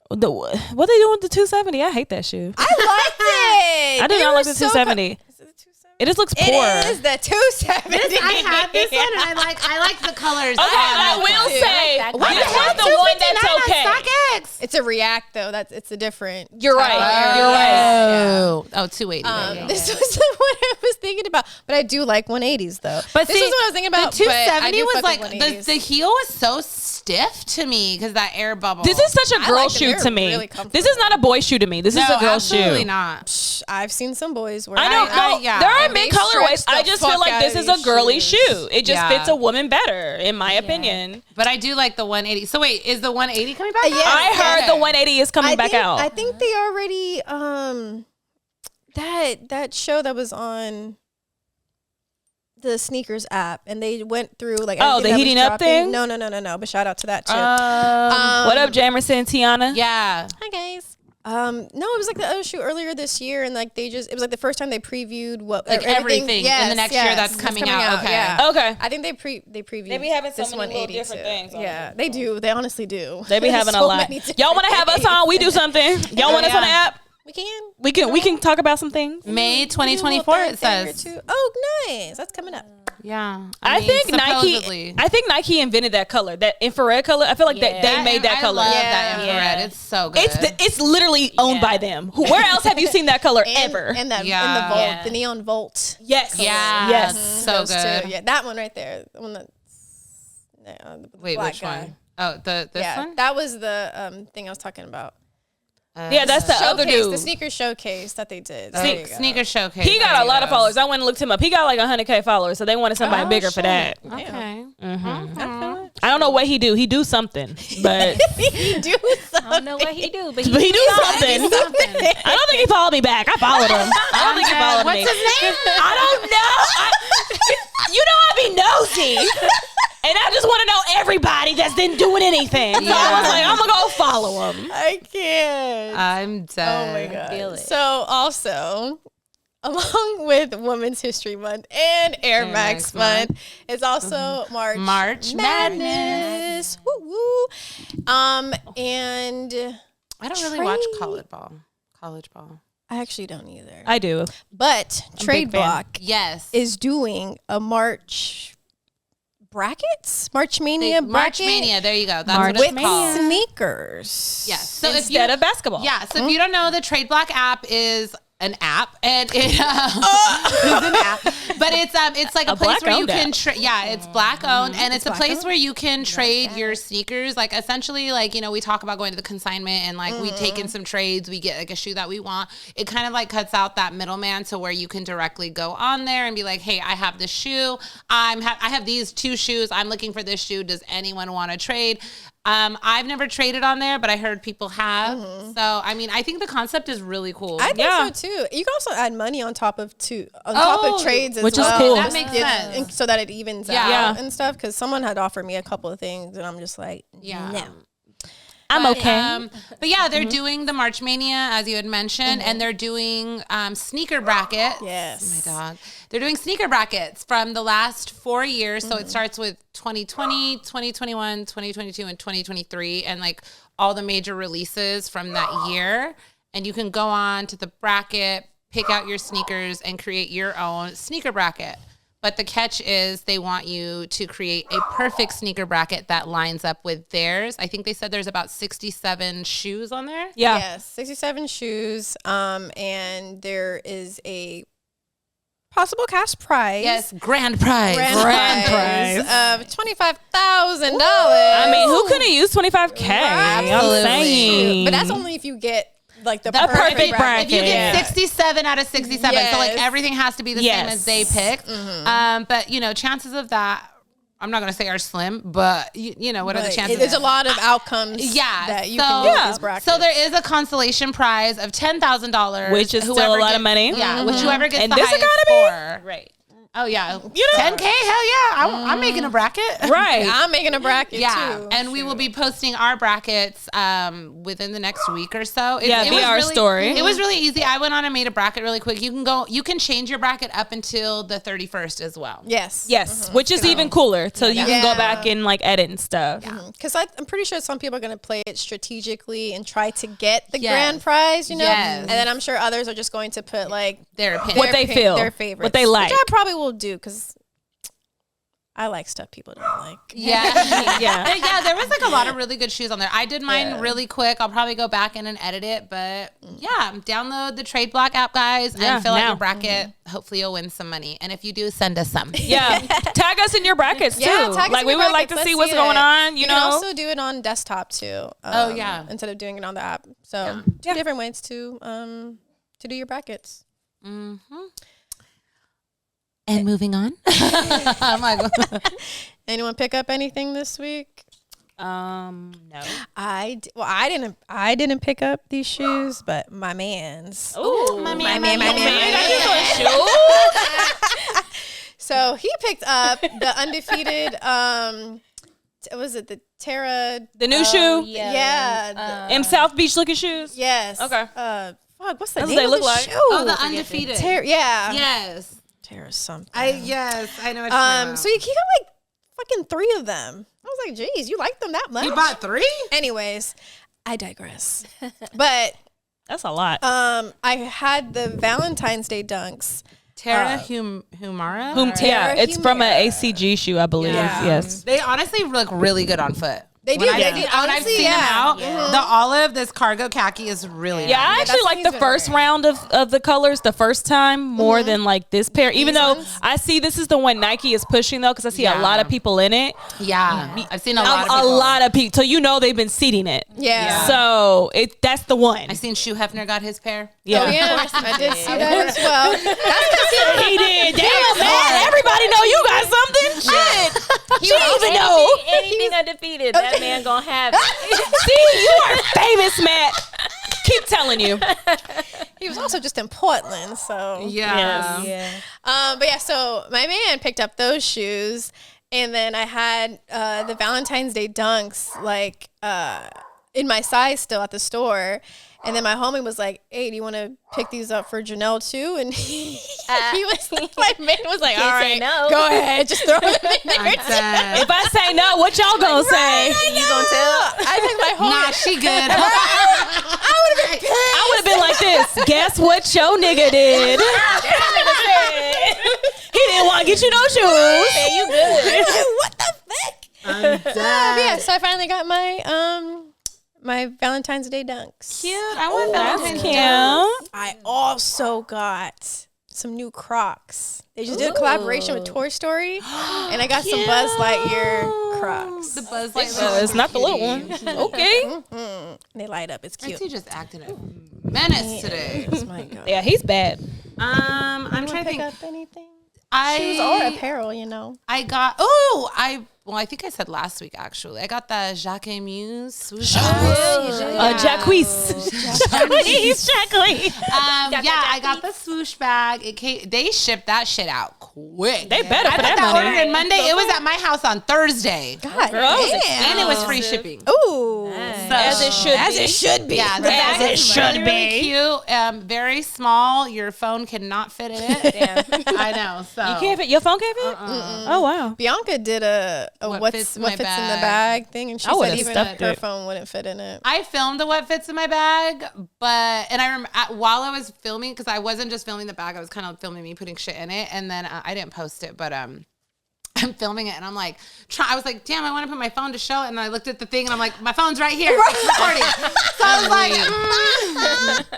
What they doing with the 270? I hate that shoe. I liked it. I did They not were like the so 270. Is it the 270? It just looks poor. It is the 270. I had this one and I like the colors. Okay, I will too. say I like that this color. was the one that's okay. StockX. It's a React though. It's a different. You're right. You're right. Oh, 280. Yeah. This was the one I was thinking about, but I do like 180s though. But this see, is what I was thinking about. The but I 270 do was fuck like with the 180s. heel was so stiff to me because that air bubble. This is such a I girl like them. shoe They're to me. really comfortable. This is not a boy shoe to me. This is a girl absolutely shoe. not. Shh, I've seen some boys wear. I know. I- yeah. There are And they many colorways. stretch the I just feel fuck like out this of is a these girly shoes. shoe. It just Yeah. fits a woman better, in my opinion. But I do like the 180. So wait, is the 180 coming back? Yes. out? I heard Okay. the 180 is coming back think, out. I think they already that show that was on the sneakers app, and they went through like Oh, everything the that was heating up dropping. thing? No. But shout out to that too. What up, Jamerson and Tiana? Yeah. Hi guys. No, it was like the other shoe earlier this year, and like it was like the first time they previewed what Like everything in the next year that's it's coming out. Okay. Yeah. Okay. I think they previewed. They be having so this many little 180 different too. things on Yeah, it. they do. They honestly do. They be having a So lot. many Y'all want to have us different on? We do something. Y'all want us on the yeah. app? We can. We can talk about some things. May Do a little 2024 third it thing or says. two. Oh, nice. That's coming up. Yeah. I mean, think supposedly. Nike invented that color, that infrared color. I feel like Yeah. they made that I color. love Yeah. that infrared. Yeah. It's so good. It's literally owned by them. Where else have you seen that color ever? And that Yeah. in the volt, Yeah. the neon volt. Yes. Yeah. Yes. So Those good. two. Yeah, that one right there. The one that's the Wait, black which guy. one? Oh, this Yeah, one? that was the thing I was talking about. Yeah, that's the other Showcase, dude. the sneaker showcase that they did. Sne- There you go. sneaker showcase. He got a lot of followers. I went and looked him up. He got like 100K followers, so they wanted somebody bigger for that. Okay. I don't know what he do. He do something, but He do I don't know what he do, but he do something. Something. I don't think he followed me back. I followed him. I don't think he followed What's me. his name? I don't know. You know I be nosy. And I just want to know everybody that's been doing anything. So I was like, I'm going to go follow him. I can't. I'm dead. Oh my god. feel it. So also, along with Women's History Month and Air Max Month, it's also March Madness. Woo woo. And I don't really watch college ball. I actually don't either. I do. But Trade fan. Block Yes. is doing a March brackets, March Mania March bracket Mania. There you go. That's March what it's with called. sneakers. Yes. So Instead of basketball. Yeah. So if you don't know, the Trade Block app is an app, and it it's an app, but it's like a place where you can it's Black owned, and it's a place where you can trade your sneakers. Like essentially, like, you know, we talk about going to the consignment and like we take in some trades, we get like a shoe that we want. It kind of like cuts out that middleman to where you can directly go on there and be like, hey, I have this shoe, I have these 2 shoes, I'm looking for this shoe, does anyone want to trade? I've never traded on there, but I heard people have. So, I mean, I think the concept is really cool. I think so too. You can also add money on top of trades as which well. is cool. That makes sense. And so that it evens out and stuff. Because someone had offered me a couple of things, and I'm just like, no. I'm okay. But yeah, they're doing the March Mania, as you had mentioned, and they're doing sneaker brackets. Yes. Oh, my dog. They're doing sneaker brackets from the last 4 years. So it starts with 2020, 2021, 2022, and 2023, and like all the major releases from that year. And you can go on to the bracket, pick out your sneakers, and create your own sneaker bracket. But the catch is they want you to create a perfect sneaker bracket that lines up with theirs. I think they said there's about 67 shoes on there. Yeah. Yes, 67 shoes. And there is a possible cash prize. Yes, grand prize. Grand prize of $25,000. I mean, who couldn't use $25K? Absolutely. I'm saying. But that's only if you get like the perfect bracket. If you get Yeah. 67 out of 67, so like Yes. everything has to be the same as they picked. But you know, chances of that, I'm not going to say are slim, but you know, what are the chances? There's a lot of outcomes that you can use this bracket. So there is a consolation prize of $10,000, Which is still a lot of money. Yeah, which whoever gets In the this highest economy? score. Right. Oh yeah, You know? 10K, hell yeah! I'm making a bracket. Right. I'm making a bracket Yeah, too. and we will be posting our brackets within the next week or so. Yeah, via our story. It was really easy. I went on and made a bracket really quick. You can change your bracket up until the 31st as well. Yes. Yes, which is even cooler. So you can go Yeah. back and like edit and stuff. Because I'm pretty sure some people are going to play it strategically and try to get the Yes. grand prize, you know? Yes. And then I'm sure others are just going to put like Their opinion. What they feel, their favorites. what they like. Which I probably will do because I like stuff people don't like. Yeah. Yeah. There was like a lot of really good shoes on there. I did mine really quick. I'll probably go back in and edit it. But yeah, download the Trade Block app, guys, Yeah, and fill out now. your bracket. Hopefully you'll win some money. And if you do, send us some. Yeah. Tag us in your brackets too. Yeah, tag us Like in we your would like brackets. to see Let's what's going it. on, you can know. also do it on desktop too. Yeah. Instead of doing it on the app. So two different ways to do your brackets. And moving on. I'm like, Anyone pick up anything this week? No. I didn't pick up these shoes, but my man's. Oh, my man. So he picked up the undefeated. Was it the Terra? The new shoe. Yeah. M South Beach looking shoes. Yes. Okay. Fuck. What's the That's name what they of look the like. shoe? oh, the undefeated. Yeah. Yes. Terra something. I know what you're talking about. So he got like fucking 3 of them. I was like, geez, you like them that much? You bought 3? Anyways, I digress. But That's a lot. I had the Valentine's Day dunks. Tara Humara? Yeah, it's from an Humira. ACG shoe, I believe. Yeah. Yes. They honestly look really good on foot. They do. When They I- do. when I've Honestly, seen yeah. them out, the olive, this cargo khaki is really Yeah, I nice. actually that's like what the he's first wearing. round of the colors the first time more than like this pair. Even though ones? I see this is the one Nike is pushing though, because I see a Yeah. lot of people in it. Yeah, I've seen a A lot of people. So you know they've been seeding it. Yeah. So that's the one. I seen Shoe Hefner got his pair. Yeah. Oh, yeah. I did see that as well. He did. Damn, man. Everybody know you got something. Shit. She didn't even know. Anything undefeated, that man gonna have it. See, you are famous, Matt. Keep telling you. He was also just in Portland, so. Yeah. Yeah. But yeah, so my man picked up those shoes, and then I had the Valentine's Day dunks like in my size still at the store, and then my homie was like, "Hey, do you want to pick these up for Janelle too?" And he was my man was like, "All Can't say right, no. go ahead, just throw them in there." I'm dead. If I say no, what y'all gonna say? You gonna tell? I think my homie. Nah, she good. I would have been like this. Guess what your nigga did? He didn't want to get you no shoes. Hey, you good? What the fuck? I'm dead. Yeah, so I finally got my My Valentine's Day dunks. Cute. I want That's Valentine's cute. Day. I also got some new Crocs. They just did a collaboration with Toy Story, and I got some Buzz Lightyear Crocs. The Buzz Lightyear. It's not the little one. Okay. They light up. It's Aren't cute. you just acting a menace today? Oh my god. Yeah, he's bad. I'm trying to Pick think. up anything? Shoes or apparel, you know. I I think I said last week actually. I got the Jacques Muse swoosh. Jacques. I got the swoosh bag. They shipped that shit out quick. They better I for put that that order money. in Monday. It was at my house on Thursday. God And it was free shipping. Ooh. So, As it should As be. it should be. Yeah, the bag it is should really be. cute. Very small. Your phone cannot fit in it. Damn. I know. So You can't fit your phone can't fit? Oh wow. Bianca did a What what fits fits in my in the bag. bag thing, and she I said would've even stuffed her it. phone wouldn't fit in it. I filmed the what fits in my bag, and I remember while I was filming, because I wasn't just filming the bag, I was kind of filming me putting shit in it, and then I didn't post it, but I'm filming it, and I'm like, I was like, damn, I want to put my phone to show it, and I looked at the thing, and I'm like, my phone's right here, it's recording. So I was like,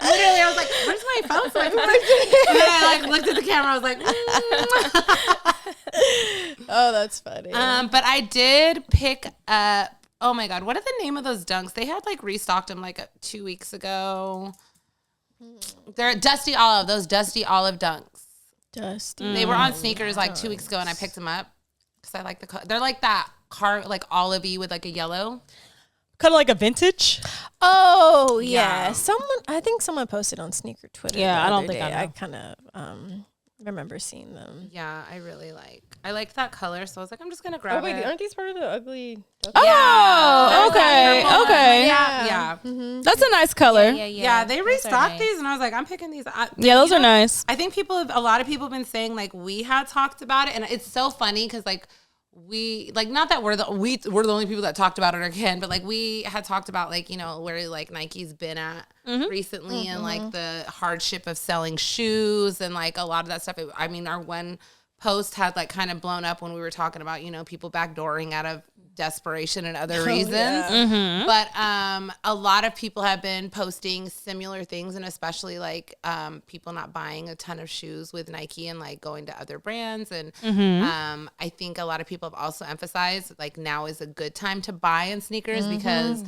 literally, I was like, where's my phone? So I can put it. And then I like looked at the camera, I was like, Oh, that's funny. But I did pick up. Oh my god, what are the name of those dunks? They had like restocked them like 2 weeks ago. They're dusty olive. Those dusty olive dunks. Dusty. They were on sneakers like 2 weeks ago, and I picked them up because I like the color. They're like that like olivey with like a yellow. Kind of like a vintage. Oh yeah. Yeah. I think someone posted on Sneaker Twitter. Yeah, the I don't other think I day. know. I kind of remember seeing them. Yeah, I liked that color, so I was like, I'm just gonna grab it. aren't these part of the ugly? Oh, okay. Purple. Okay. Yeah. That's a nice color. Yeah, they Those are restocked nice. these, and I was like, I'm picking these. Yeah, those are nice. I think a lot of people have been saying like we had talked about it, and it's so funny because like we like not that we're the only people that talked about it again, but like we had talked about like where like Nike's been at recently and like the hardship of selling shoes and like a lot of that stuff. I mean, our one post had like kind of blown up when we were talking about people backdooring out of desperation and other reasons. But a lot of people have been posting similar things, and especially like people not buying a ton of shoes with Nike and like going to other brands. And I think a lot of people have also emphasized like now is a good time to buy in sneakers because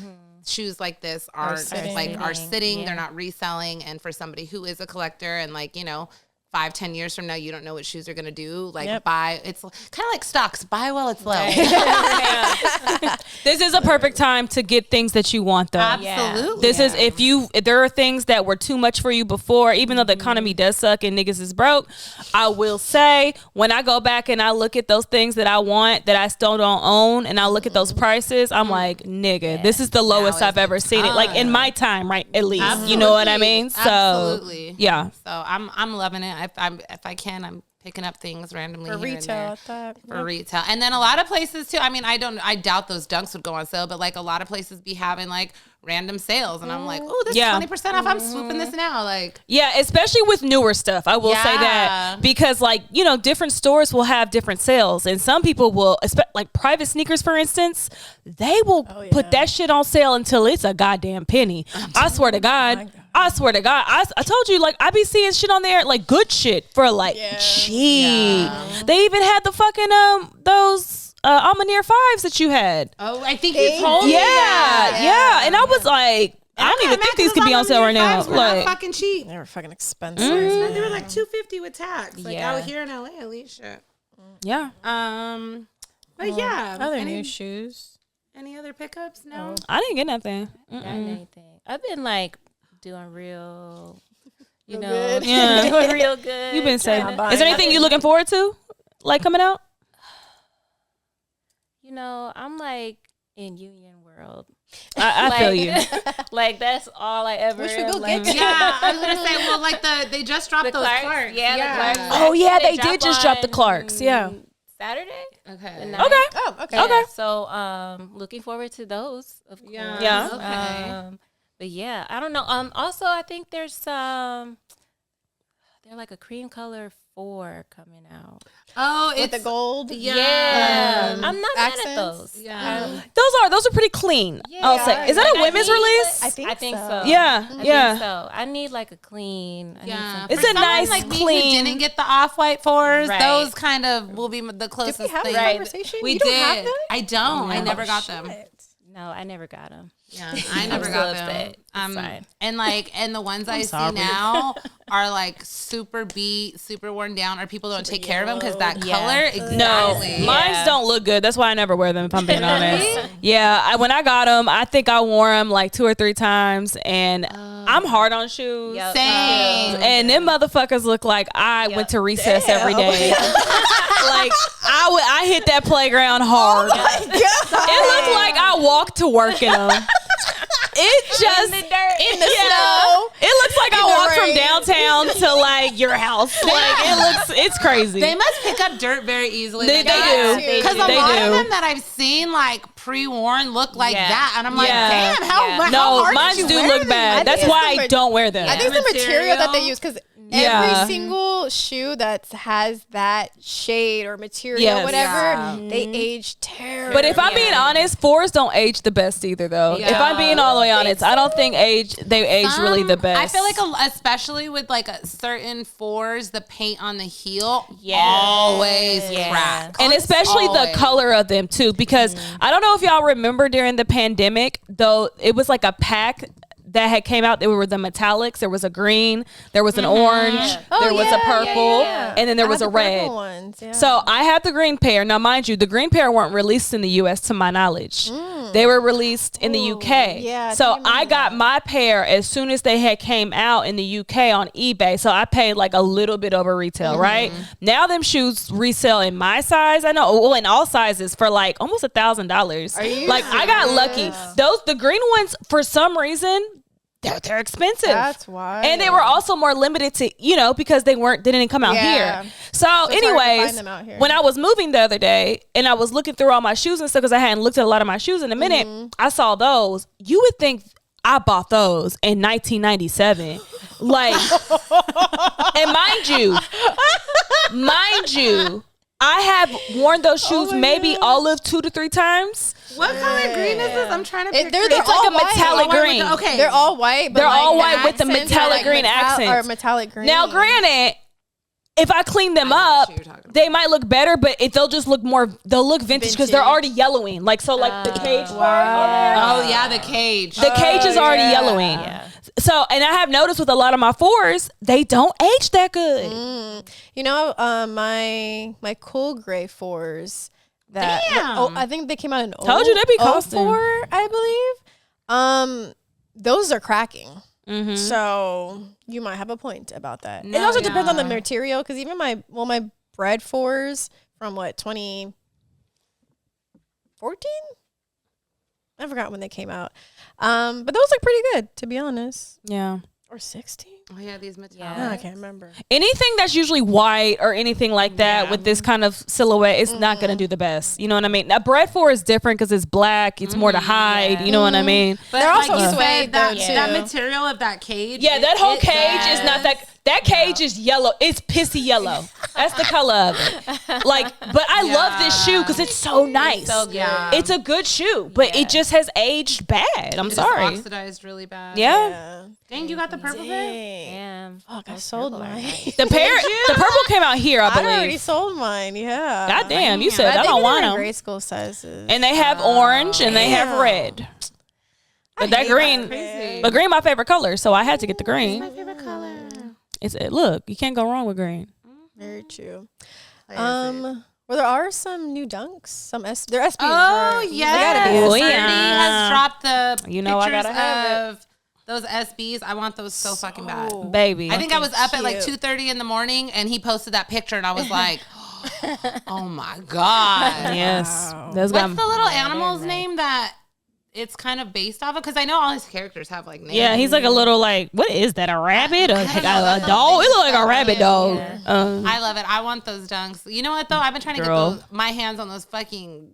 shoes like this are sitting. Yeah. They're not reselling. And for somebody who is a collector and like 5-10 years from now, you don't know what shoes are going to do. Like buy, it's kind of like stocks, buy while it's low. This is a perfect time to get things that you want, though. Absolutely. This is if there are things that were too much for you before, even though the economy does suck and niggas is broke, I will say when I go back and I look at those things that I want that I still don't own and I look at those prices, I'm like, nigga, this is the lowest Now is I've ever the seen it. Like in time. my time, right? At least, you know what I mean? So Absolutely. yeah. So I'm loving it. If I can, I'm picking up things randomly For here retail, I and thought. there. For retail, and then a lot of places too. I mean, I doubt those dunks would go on sale, but like a lot of places be having like random sales, and I'm like, oh, this is 20% off. I'm swooping this now. Like, yeah, especially with newer stuff. I will say that because like, different stores will have different sales and some people will, like private sneakers, for instance, they will put that shit on sale until it's a goddamn penny. I swear to God. I swear to God. I told you, like, I be seeing shit on there, like good shit for like cheap. They even had the fucking, those Almaneer 5s that you had. oh, I think you told me Yeah. that. And I was like, I don't even think these could be on sale right now. We're Like, not fucking cheap. They were fucking expensive. They were like $250 with tax. Like Yeah. out here in LA, at least. Shit. yeah. But yeah. Other any, new shoes. any other pickups? No. I didn't get nothing. Not anything. I've been like doing real, you know, good. Yeah. doing real good. You've been saying. trying buying Is there anything you looking forward to, like coming out? I'm like in Union World. I feel you. Like that's all I ever. Which we go like, get to. Yeah, I was gonna say, well, like they just dropped The those Clarks, Clarks. yeah, the Clarks. Oh, yeah, Actually, they did just drop the on Clarks, yeah. Saturday. Okay. The ninth. Okay. Oh, okay. Yeah, Okay. So looking forward to those, of course. Yeah. Yeah. Okay. But yeah, I don't know. Also, I think there's they're like a cream color 4 coming out. Oh, With it's the gold. Yeah, I'm not accents? mad at those. Yeah. Those are pretty clean. I'll say. Is that a women's release? I think so. Yeah, I yeah. think so. I need like a clean. I need Yeah, something. It's a nice, like me clean- who didn't get the off-white 4s. Right. Those kind of will be the closest Did we have thing. a conversation? We You did. don't have them? I don't. I No. never got them. No, I never got them. Yeah, I never I'm got so them. upset. It's fine. And the ones I see sorry. now are like super beat, super worn down, or people don't take care of them because that Yeah. color. No, Exactly. mine don't look good. That's why I never wear them. If I'm being honest. Yeah, when I got them, I think I wore them like 2 or 3 times, and I'm hard on shoes. Yep. Same. And them motherfuckers look like I went to recess every day. Like I hit that playground hard. It looked like I walked to work in them. It just In the dirt. In the snow. It looks like I the walked from rain. downtown to like your house. Like it's crazy. They must pick up dirt very easily. They do. Because a They lot of do. them that I've seen like pre-worn look like Yeah. that, and I'm like, Yeah. damn, how Yeah. No, hard mine did you do wear look them? bad. I That's think why it's I the don't wear them. I think it's the material that they Material. use because Yeah. every single shoe that has that shade or material, Yes. whatever, Yeah. they age terribly. But if I'm being honest, 4s don't age the best either, though. Yeah. If I'm being all the way honest, I don't think they age really the best. I feel like, especially with like certain 4s, the paint on the heel Yes. always Yeah. crack. and especially the Always. color of them too, because I don't know if y'all remember during the pandemic, though it was like a pack that had came out. There were the metallics. There was a green. There was an orange. There was a purple, and then there was a red. Ones, yeah. So I had the green pair. Now, mind you, the green pair weren't released in the U.S. to my knowledge. They were released in the U.K. yeah, I So do remember I got that. my pair as soon as they had came out in the U.K. on eBay. So I paid like a little bit over retail, right? Now them shoes resell in my size. I know, well, in all sizes for like almost $1,000. Are you Like I got lucky. The green ones for some reason. They're expensive. That's why. And they were also more limited to, because they didn't come out Yeah. here. So hard to anyways, find them out here. when I was moving the other day and I was looking through all my shoes and stuff, because I hadn't looked at a lot of my shoes in a minute, I saw those. You would think I bought those in 1997. Like, and mind you, I have worn those shoes maybe all of 2 to 3 times. What color green is this? I'm trying to picture. they're It's all like a white. metallic Oh, wait, green. okay. They're all white. But They're like all the white with the accents are metallic like green accents. Or metallic green. Now, granted, if I clean them know up, what you're talking about. they might look better, but they'll just look they'll look vintage because they're Vintage. already yellowing. Like, so like the cage part. Oh yeah, the cage. The cage is already yellowing. So, and I have noticed with a lot of my 4s, they don't age that good. My cool gray 4s. That Damn. I think they came out in Told you they be costing. 04, I believe. Those are cracking. So you might have a point about that. It also depends on the material because even my bread 4s from 2014. I forgot when they came out. But those look pretty good, to be honest. Yeah. Or 16? Oh yeah, these metallic. Yeah. I can't remember. Anything that's usually white or anything like that with this kind of silhouette is not going to do the best. You know what I mean? Now, bread 4 is different because it's black. It's more to hide. You know what I mean? But They're like also you suede, said, that, though, that too. material of that cage. Yeah, that whole it cage is not does. that cage is yellow. It's pissy yellow. That's the color of it. Like, but I love this shoe because it's so nice. so good. It's a good shoe, but it just has aged bad. I'm It's sorry. oxidized really bad. Yeah. Dang, you got the purple pair? Damn. Fuck, I sold mine. The purple came out here, I I already believe. sold mine, yeah. God damn, you said I I think don't they want were in them. grade school sizes. And they have orange and they have red. But that green, but green my favorite color, so I had to get the green. My favorite color. Look, you can't go wrong with green. Very true. Well, Well, there are some new dunks. They're SBs. oh right? yeah, They gotta be Oh, Birdie yeah. has dropped the You know I pictures gotta have of those SBs. I want those so fucking bad. Baby. I think I was up at like cute. 2:30 in the morning, and he posted that picture, and I was like, "Oh my god!" Yes. Wow. Those What's got, the little animal's name that it's kind of based off of? Because I know all his characters have like names. yeah, he's like a little like, what is that? A rabbit? A dog? It look like a rabbit dog. I love it. I want those dunks. You know what though? I've been trying to Girl. get my hands on those fucking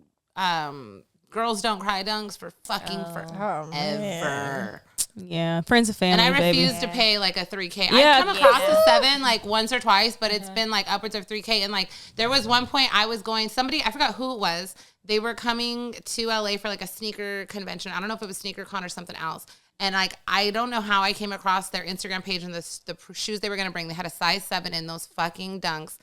Girls Don't Cry dunks for fucking Oh, forever. man. Yeah, friends and family. And I refuse baby. to pay like a $3K. Yeah. I've come across the 7 like once or twice, but it's been like upwards of $3K. And like there was one point I was going, somebody, I forgot who it was. They were coming to LA for like a sneaker convention. I don't know if it was SneakerCon or something else. And like, I don't know how I came across their Instagram page and the shoes they were going to bring. They had a size 7 in those fucking dunks.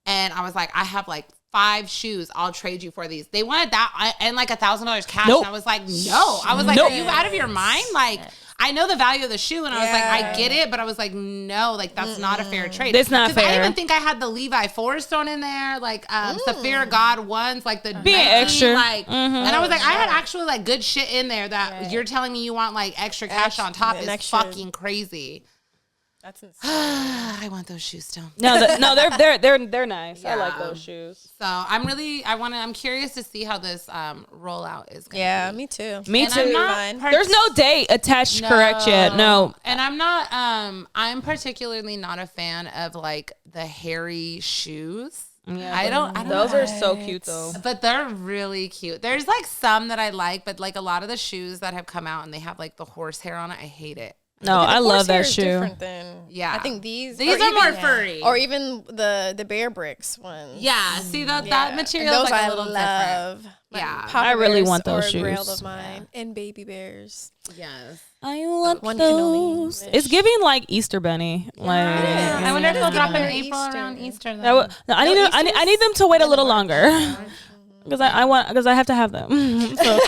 And I was like, I have like 5 shoes. I'll trade you for these. They wanted that and like $1,000 cash. Nope. And I was like, no. I was like, Nope. are you out of your mind? Like, I know the value of the shoe, and I was like, I get it, but I was like, no, like that's not a fair trade. It's not fair. I even think I had the Levi 4s thrown in there, like Saphira God ones, like the Being Nike, extra. like, and I was like, I had actually like good shit in there that you're telling me you want like extra cash on top is fucking crazy. That's insane. I want those shoes still. No, they're nice. I like Yeah. those shoes. So I'm curious to see how this rollout is. Yeah, me too. Me And too. I'm not Fine. There's no date attached, correct yet? No. And I'm not. I'm particularly not a fan of like the hairy shoes. Yeah, I don't Those know. are so cute though. But they're really cute. There's like some that I like, but like a lot of the shoes that have come out and they have like the horsehair on it, I hate it. No, I love that shoe. Different than, Yeah. I think these are even- more furry. or even the Bear Bricks ones. Yeah, see that Yeah. material Those is like I a little love. different. My Yeah. Papa I really Bears want those are a grail shoes. of mine. And baby bears. Yes. I want One can only those. wish. It's giving like Easter Bunny. Like I wonder if they'll drop in Easter. April around Easter. that would, no, I need them to wait a little longer. Because I have to have them. So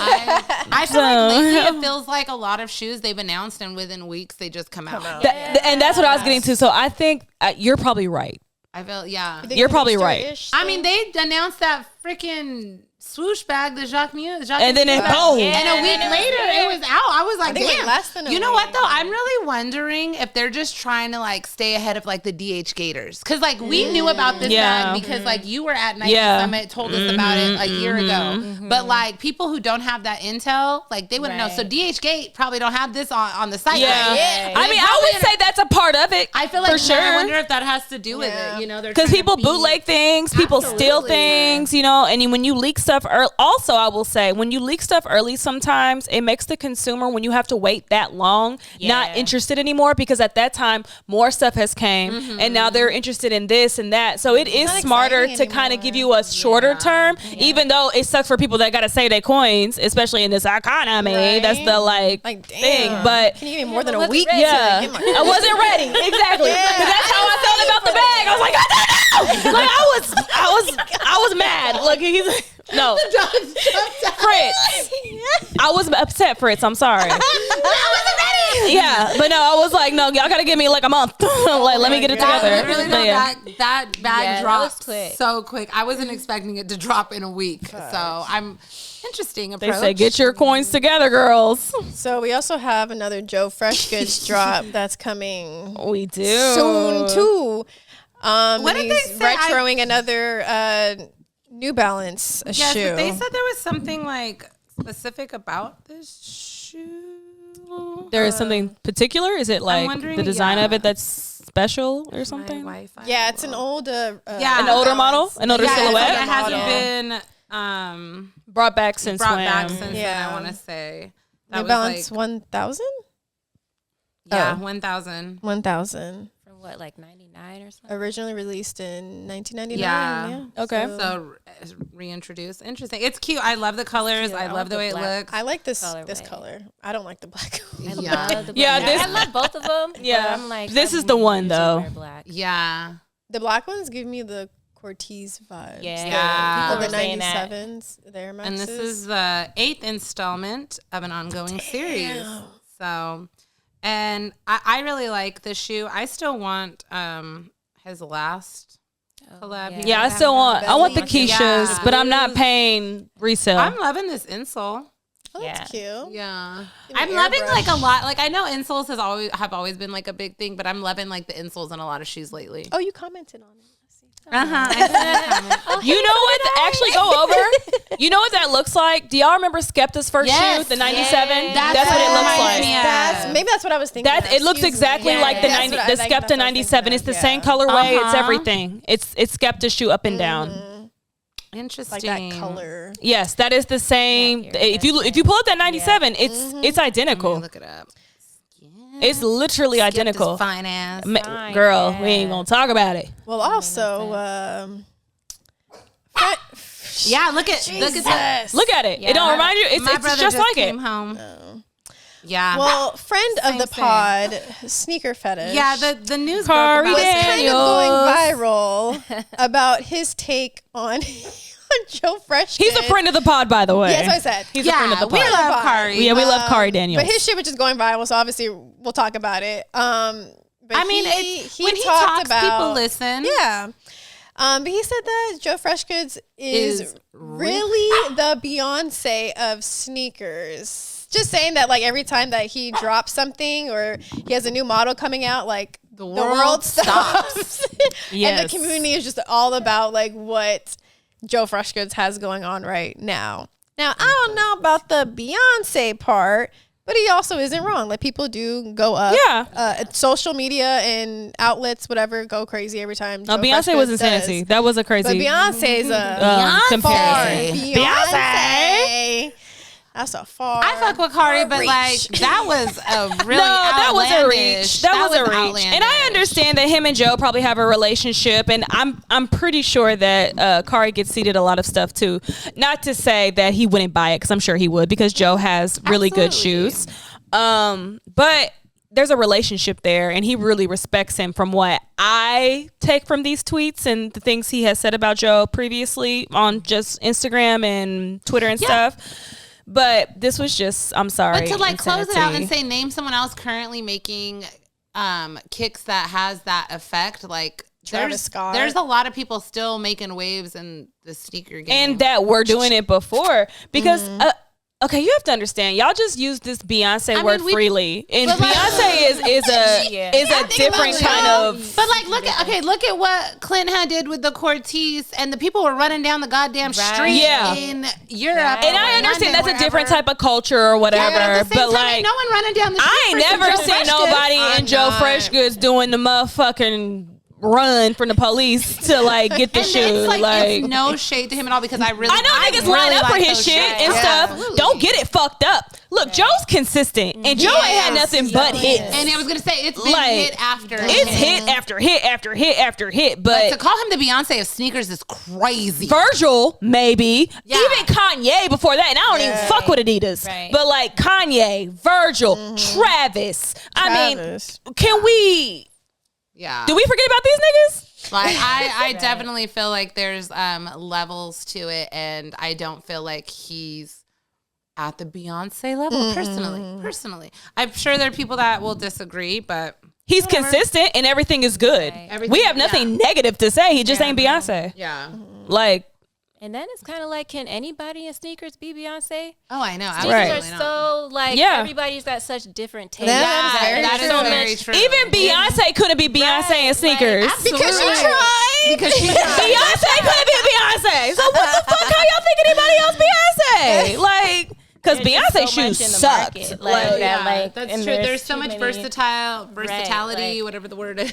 I feel like lately it feels like a lot of shoes they've announced and within weeks they just come out. and that's what I was getting to. So I think you're probably right. I feel You're probably right. I mean, they announced that freaking swoosh bag, the Jacques Muse, And then it boom. and a week later it was out. I was like, think it damn. less than a You know what week. though? I'm really wondering if they're just trying to like stay ahead of like the DH Gators, because like we knew about this Yeah. bag because like you were at Nike Yeah. Summit, told us about it a year ago. But like people who don't have that intel, like they wouldn't know. So DH Gate probably don't have this on the site. Yeah. Right? I mean, I would say that's a part of it. I feel like for sure. I wonder if that has to do with it. You know, Because people bootleg things, people steal Absolutely. things, you know, and when you leak stuff early, also I will say, when you leak stuff early, sometimes it makes the consumer, when you have to wait that long, not interested anymore, because at that time more stuff has came and now they're interested in this and that. So it is not smarter exciting to kind of anymore. give you a shorter term, even though it sucks for people that got to save their coins, especially in this economy. Right. That's the Like, thing. damn. But Can you give me more than a week? yeah, to get my- I wasn't ready. Exactly. Because that's how I felt about the bag. I was like, I don't know. Like I was mad. Look, he's no. Fritz. I was upset, Fritz. I'm sorry. Yeah, but no, I was like, no, y'all gotta give me like a month. Like, let me get it together. Literally, But yeah. that bag Yeah, that dropped was quick. so quick. I wasn't expecting it to drop in a week. So I'm interesting They approach. say, get your coins together, girls. So we also have another Joe Fresh Goods drop that's coming We do. soon too. What did they he's say? retroing another New Balance Yes, shoe. but they said there was something like specific about this shoe. There is something particular? Is it like wondering, the design of yeah. it that's special or My something? Wi-Fi. Yeah, it's an old Yeah. An older model? An older Yeah, silhouette? It hasn't Model. been Brought back since brought when? back since then, Yeah. I want to say. That New was Balance like, 1000? yeah, Oh. 1,000. 1000. From what, like 99 or something? Originally released in 1999. Yeah. Okay. So reintroduced. Interesting. It's cute. I love the colors. cute. I I love want the the way it black. looks. I like this Colorway. color. I don't like the black. Yeah. Love the Yeah, black. this- I love both of them. Yeah. But I'm like, This I is the would one, usually though. wear Black. Yeah. The black ones give me the Cortez vibes. Yeah. Yeah. The People were saying that. 97s, the Air And this Maxes. is the 8th installment of an ongoing series. So, and I really like this shoe. I still want his last collab. Yeah, I still want the belly. Keishas, Yeah. but I'm not paying resale. I'm loving this insole. Oh, that's cute. Yeah, Give me I'm loving airbrush. like a lot. Like I know insoles have always been like a big thing, but I'm loving like the insoles in a lot of shoes lately. Oh, you commented on it. You know what? Actually, go over. You know what that looks like? Do y'all remember Skepta's first Yes. shoe, the '97? That's That's what it what looks reminds like. me of. Maybe that's what I was thinking. That of. it looks Excuse me. exactly Yeah, like the that's 90, what I the think that's Skepta what I was 97. thinking It's the of, same yeah. colorway. It's Uh-huh. everything. It's Skepta's shoe up and down. Interesting. Like that color. Yes, that is the same. Yeah, If you pull up that '97, it's Let me identical. look it up. It's literally identical. Fine ass. Girl, we ain't gonna talk about it. Well, also, Yeah, look at that. Look at it. Yeah. It don't remind you. My It's brother just like came it. home. Yeah. well, friend of the thing. pod, Sneaker Fetish. Yeah, the news Kari broke was about kind of going viral about his take on Joe Freshkin. He's a friend of the pod, by the way. Yeah, that's what I said. He's a friend of the we pod. love Kari. Yeah, we love Kari Daniels. But his shit was just going viral, so obviously we'll talk about it. But I mean, when he talks, people listen. Yeah. But he said that Joe Freshgoods is really the Beyonce of sneakers. Just saying that, like, every time that he drops something or he has a new model coming out, like, the world stops. And the community is just all about, like, what Joe Freshgoods has going on right now. Now, I don't know about the Beyonce part, but he also isn't wrong. Like, people do go up. Yeah. Social media and outlets, whatever, go crazy every time. No, Joe Beyonce was Freshgoods insanity. does. That was a crazy. But Beyonce's a comparison. Beyonce. That's a far. I fuck with Kari, but reach. like that was a really that was a reach. That was a reach. outlandish. And I understand that him and Joe probably have a relationship, and I'm pretty sure that Kari gets seated a lot of stuff too. Not to say that he wouldn't buy it, because I'm sure he would, because Joe has really good shoes. But there's a relationship there, and he really respects him from what I take from these tweets and the things he has said about Joe previously on just Instagram and Twitter and stuff. But this was just, I'm sorry. But to like close it out insanity. and say, name someone else currently making kicks that has that effect, like Travis Scott. There's a lot of people still making waves in the sneaker game. And that we're doing it before. Because, okay, you have to understand, y'all just use this Beyonce word freely. And but like- Beyonce is a different kind of. But like, look at what Clinton did with the Cortez, and the people were running down the goddamn street in Europe. And I understand that's a different type of culture or whatever, but like, no one running down the street. I ain't never seen nobody in Joe Freshgoods doing the motherfucking run from the police to like get the shoe. It's like, like it's no shade to him at all, because I know niggas line up for his shit and stuff. Absolutely. Don't get it fucked up. Look, Joe's consistent, and Joe ain't had nothing but hits. And I was gonna say it's been Like, hit after It's hit after hit after hit after hit. But to call him the Beyonce of sneakers is crazy. Virgil, maybe. Yeah. Even Kanye before that. And I don't even fuck with Adidas. Right. But like Kanye, Virgil, Travis. I mean, can we... Yeah. Do we forget about these niggas? Like I definitely feel like there's levels to it, and I don't feel like he's at the Beyonce level personally. I'm sure there are people that will disagree, but He's consistent and everything is good. Everything- We have nothing negative to say. He just ain't Beyonce. yeah. Like, And then it's kind of like, can anybody in sneakers be Beyonce? Oh, I know. Sneakers Right. are Absolutely not. so like everybody's got such different tastes. That is very true. even Beyonce couldn't be Beyonce in sneakers. Because she tried. Because she Beyonce couldn't be Beyonce. So what the fuck? How y'all think anybody else Beyonce? Like, because Beyonce shoes sucked. Like, that's and true. There's so much many- versatility, like- whatever the word is,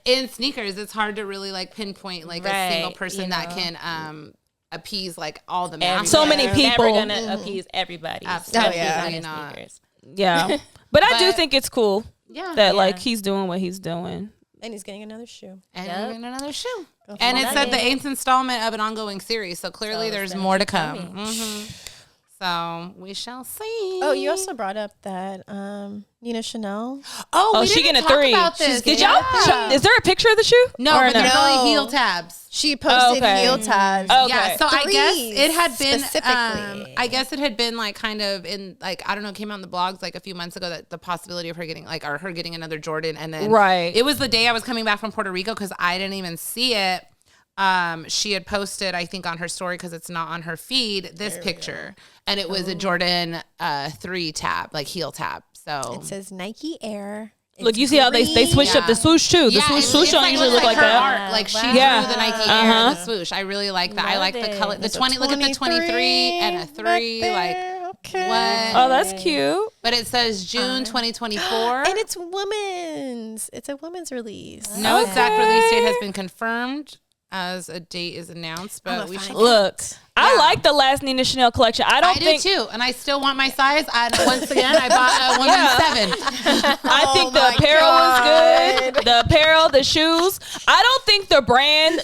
in sneakers. It's hard to really like pinpoint like a single person that can appease like all the masses. So many people. Never gonna appease everybody. Absolutely especially not. sneakers. Yeah. But I do But- think it's cool Yeah. that like he's doing what he's doing. And he's getting another shoe. And Yep. even another shoe. And it on. said the 8th installment of an ongoing series. So clearly So there's it's more to gonna come. be coming. So we shall see. Oh, you also brought up that Nina Chanel. Oh, Oh, we she didn't getting a talk 3. about this. Did y'all? Is there a picture of the shoe? No, Or but there's no? only heel tabs. She posted Okay. heel tabs. Okay. Yeah, so I guess Threes, it had been specifically. I guess it had been like kind of in like I don't know, came out in the blogs like a few months ago that the possibility of her getting like or her getting another Jordan, and then Right. it was the day I was coming back from Puerto Rico because I didn't even see it. She had posted, I think, on her story because it's not on her feed, this picture, and it was a Jordan 3 tab, like heel tab. So It says Nike Air. Look, you see how they switched up the swoosh too. The swoosh don't usually look like her that. art. Like she Yeah. drew the Nike Uh-huh. Air, the swoosh. I really like that. I Love like the it. color. The There's a 20. Look at the 23 and a 3. Like okay. what? Oh, that's cute. But it says June 2024. And it's women's. It's a women's release. No exact release date has been confirmed. as a date is announced, but we should look. I like the last Nina Chanel collection. I do too, and I still want my size. Once again, I bought a women's 7. I think the apparel was good. The apparel, the shoes. I don't think the brand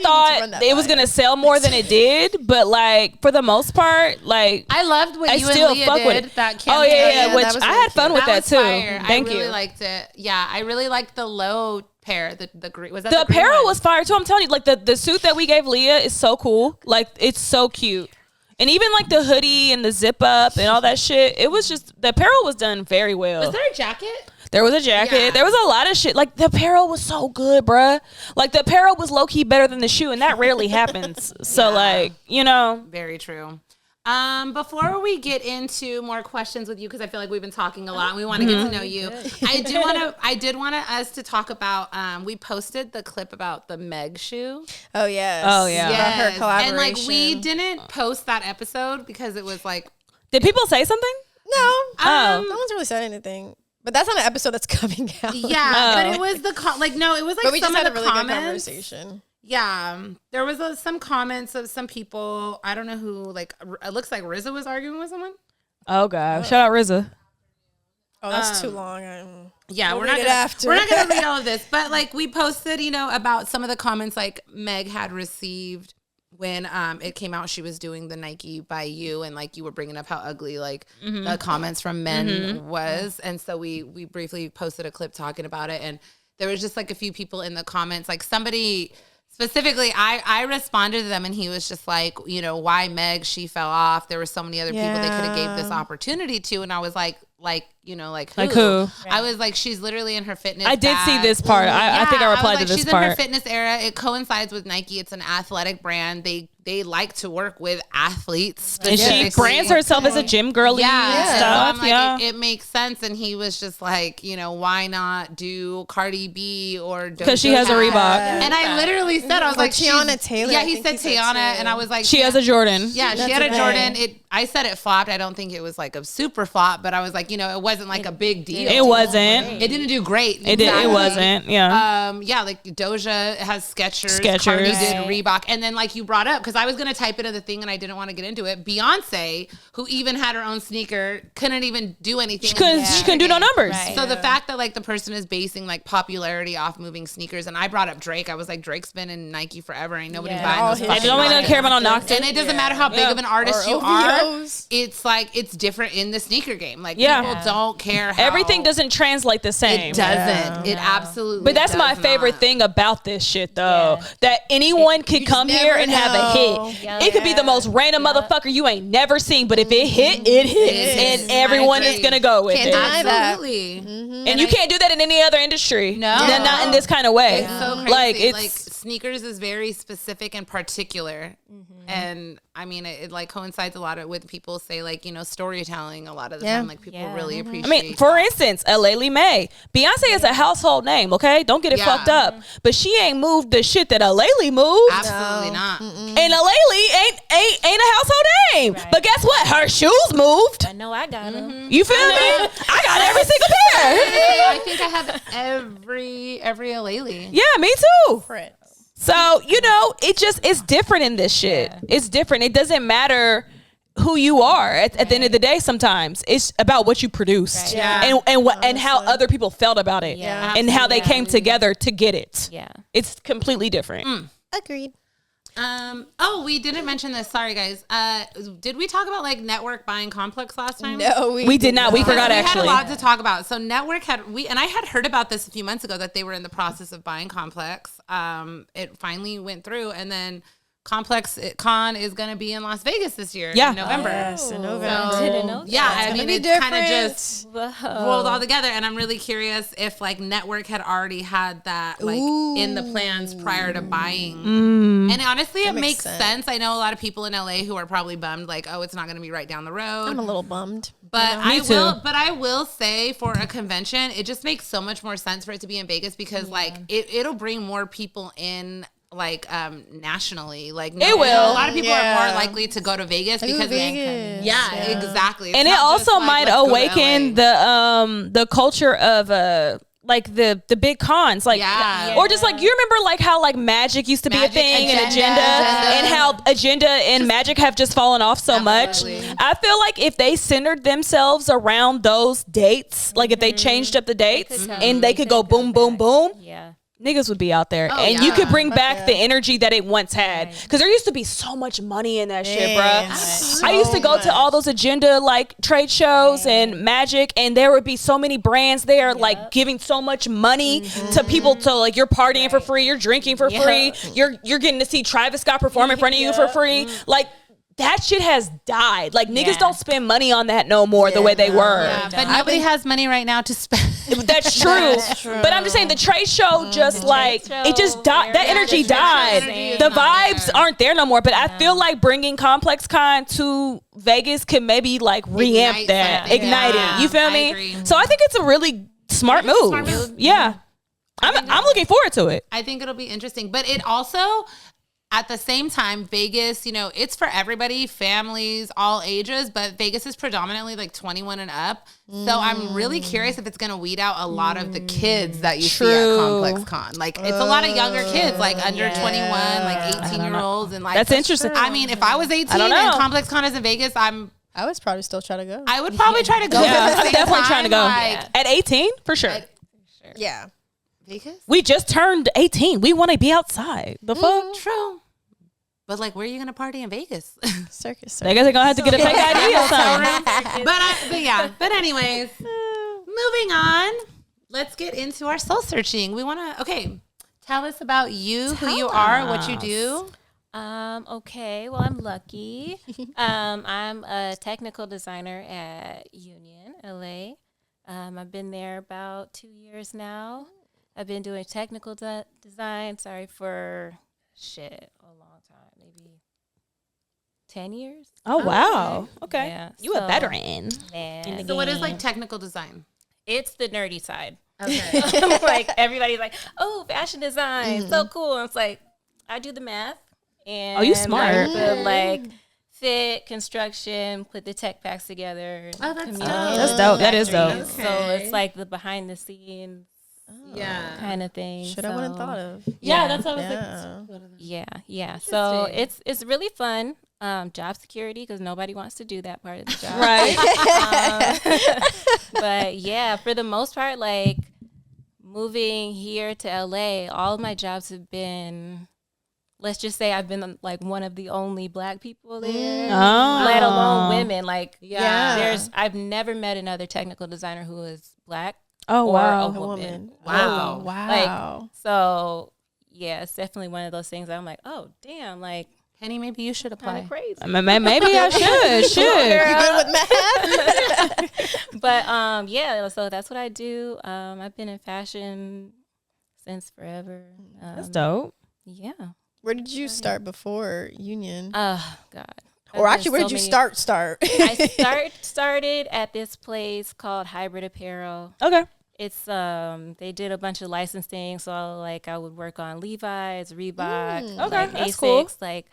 thought it was gonna sell more than it did, but like for the most part, like I loved what you still and Leah fuck did. with it. That campaign. Oh yeah. Which was I really had fun with that was too. fire. Thank I you. really liked it. Yeah, I really liked the low pair. The green was that The green apparel one? was fire too. I'm telling you, like the suit that we gave Leah is so cool. Like it's so cute. And even like the hoodie and the zip up and all that shit, it was just the apparel was done very well. Was there a jacket? There was a jacket. Yeah. There was a lot of shit. Like the apparel was so good, bruh. Like the apparel was low key better than the shoe, and that rarely happens. So like, you know, Very true. Before we get into more questions with you, because I feel like we've been talking a lot and we want to get to know you. I did want us to talk about, we posted the clip about the Meg shoe. Oh, yes. Oh, yeah. About her Yes. collaboration. And like we didn't post that episode because it was like, did people say something? No. Oh. No one's really said anything. But that's not an episode that's coming out. yeah, but it was the, it was like But we some just had of a the really good comments. conversation. Yeah, there was some comments of some people. I don't know who. Like, it looks like RZA was arguing with someone. Oh god! Shout out RZA. Oh, that's too long. Yeah, We'll we're not read it gonna, after. we're not gonna read all of this, but like we posted, about some of the comments like Meg had received when it came out. She was doing the Nike by You, and like you were bringing up how ugly like the comments from men was, and so we briefly posted a clip talking about it, and there was just like a few people in the comments, like somebody. Specifically, I responded to them, and he was just like, why Meg? She fell off. There were so many other people they could have gave this opportunity to, and I was like who? Like who? I was like, she's literally in her fitness. I did see bag. this part. I think I was replied like, to this she's part. in her fitness era. It coincides with Nike. It's an athletic brand. They like to work with athletes. And she specifically. brands herself as a gym girly So stuff. I'm like, Yeah. it makes sense. And he was just like, why not do Cardi B or Because she has a Reebok. And I literally said, I was like, Tiana she's- Taylor, Yeah, I he think said he said Tiana, too. and I was like, She has a Jordan. Yeah, she had a Jordan. I said it flopped. I don't think it was like a super flop, but I was like, it wasn't like a big deal. It wasn't. It didn't do great. It did. It wasn't. Yeah. Yeah, like Doja has Skechers. Skechers. Cardi did Reebok, and then like you brought up, because I was gonna type it in the thing and I didn't want to get into it. Beyonce, who even had her own sneaker, couldn't even do anything. She couldn't do no numbers. Right. So the fact that like the person is basing like popularity off moving sneakers, and I brought up Drake. I was like, Drake's been in Nike forever. Ain't nobody buying those. They fucking don't even Nikes. care about no Noctis. And it doesn't matter how big of an artist Or you are. OVOs. It's like it's different in the sneaker game. Like Yeah. people don't care. How Everything doesn't translate the same. It doesn't. It absolutely. But that's my does favorite not. thing about this shit, though. That anyone could come just here never and have a know. hit. Yeah. It could be the most random motherfucker you ain't never seen, but if it hit, it hits, and everyone is gonna go with Can't it. deny that. Absolutely. And you can't do that in any other industry. No. Not in this kind of way. It's so crazy. Like Like it's sneakers is very specific and particular, and I mean it like coincides a lot with people say like storytelling a lot of the time. Like people really appreciate. I mean, for instance, Elaina May. Beyonce is a household name, okay? Don't get it Yeah. fucked up. But she ain't moved the shit that Elaina moved. absolutely not. And Elaina ain't a household name. But guess what? Her shoes moved. I know I got them. You feel me? I got every single pair. I think I have every Elaine. Yeah, me too. Prince. So, it's different in this shit. It's different. It doesn't matter who you are at the end of the day. Sometimes it's about what you produced and how other people felt about it and how they came together to get it. Yeah. It's completely different. Agreed. We didn't mention this. Sorry, guys. Did we talk about like Network buying Complex last time? No, We did not. We forgot We actually. had a lot to talk about. So Network and I had heard about this a few months ago that they were in the process of buying Complex. It finally went through, and then Complex Con is going to be in Las Vegas this year in November. Yes, in November. So, Didn't know yeah, that. I mean, be it's kind of different. just rolled all together, and I'm really curious if like Network had already had that like in the plans prior to buying. And honestly, it makes sense. I know a lot of people in LA who are probably bummed, like, oh, it's not going to be right down the road. I'm a little bummed. But Me too. I will say for a convention, it just makes so much more sense for it to be in Vegas because like it'll bring more people in. Like nationally, like It will. A lot of people are more likely to go to Vegas because Vegas. exactly. It's And it not also just, like, might let's go to awaken LA. the culture of like the big cons, like or just like you remember like how like Magic used to be a thing and Agenda and how Agenda and Magic have just fallen off so much. I feel like if they centered themselves around those dates, like if they changed up the dates and they could go boom, boom, boom. Yeah. Niggas would be out there, and you could bring back the energy that it once had. Because there used to be so much money in that shit, bruh. I used to go to all those Agenda like trade shows and Magic, and there would be so many brands there, like giving so much money to people to like you're partying for free, you're drinking for free, you're getting to see Travis Scott perform in front of you for free, like. That shit has died. Like niggas don't spend money on that no more the way they were. Yeah, but nobody has money right now to spend. That's true. But I'm just saying the trade show just like it just died. That energy died. The vibes aren't there no more. But I feel like bringing Complex Con to Vegas could maybe like reamp that, ignite it. You feel me? Agree. So I think it's a really smart move. Yeah, I'm looking forward to it. I think it'll be interesting, but it also. At the same time, Vegas, you know, it's for everybody, families, all ages, but Vegas is predominantly like 21 and up. So I'm really curious if it's going to weed out a lot of the kids that you see at Complex Con. Like, it's a lot of younger kids, like under 21, like 18-year-olds. And like That's interesting. I mean, if I was 18 and Complex Con is in Vegas, I would probably still try to go. I would probably try to go. Yeah, I'm definitely trying to go. At 18, for sure. Yeah. Vegas? We just turned 18. We want to be outside. The fuck? True. But like, where are you gonna party in Vegas? Circus. I guess they're gonna have to get a fake ID or something. But anyways, moving on. Let's get into our soul searching. We wanna tell us about you, who you are, what you do. Okay, well, I'm lucky. I'm a technical designer at Union, LA. I've been there about 2 years now. I've been doing technical design, for a long time, maybe 10 years. Oh, wow. Okay. Yeah, You a veteran. Man. So what is like technical design? It's the nerdy side. Okay. Like everybody's like, oh, fashion design, so cool. And it's like, I do the math. And you smart. like, the like fit, construction, put the tech packs together. Oh, that's dope. That's dope. That is dope. Okay. So it's like the behind the scenes kind of thing. Shit, I wouldn't thought of. Yeah, that's what I was like. Yeah. So it's really fun. Job security, because nobody wants to do that part of the job. Right. But yeah, for the most part, like moving here to LA, all of my jobs have been, let's just say I've been like one of the only Black people there, let alone women. Like, I've never met another technical designer who is Black. Oh, or wow. a woman. Wow. Wow. Like, so yeah, it's definitely one of those things that I'm like, oh damn, like Henny, maybe you should apply. kind of crazy. Maybe I should. You good with math? But yeah, so that's what I do. I've been in fashion since forever. That's dope. Yeah. Where did you start before Union? Oh God. Or actually, where did you start? I started at this place called Hybrid Apparel. Okay. It's they did a bunch of licensing, so like I would work on Levi's, Reebok, like that's Asics, cool. like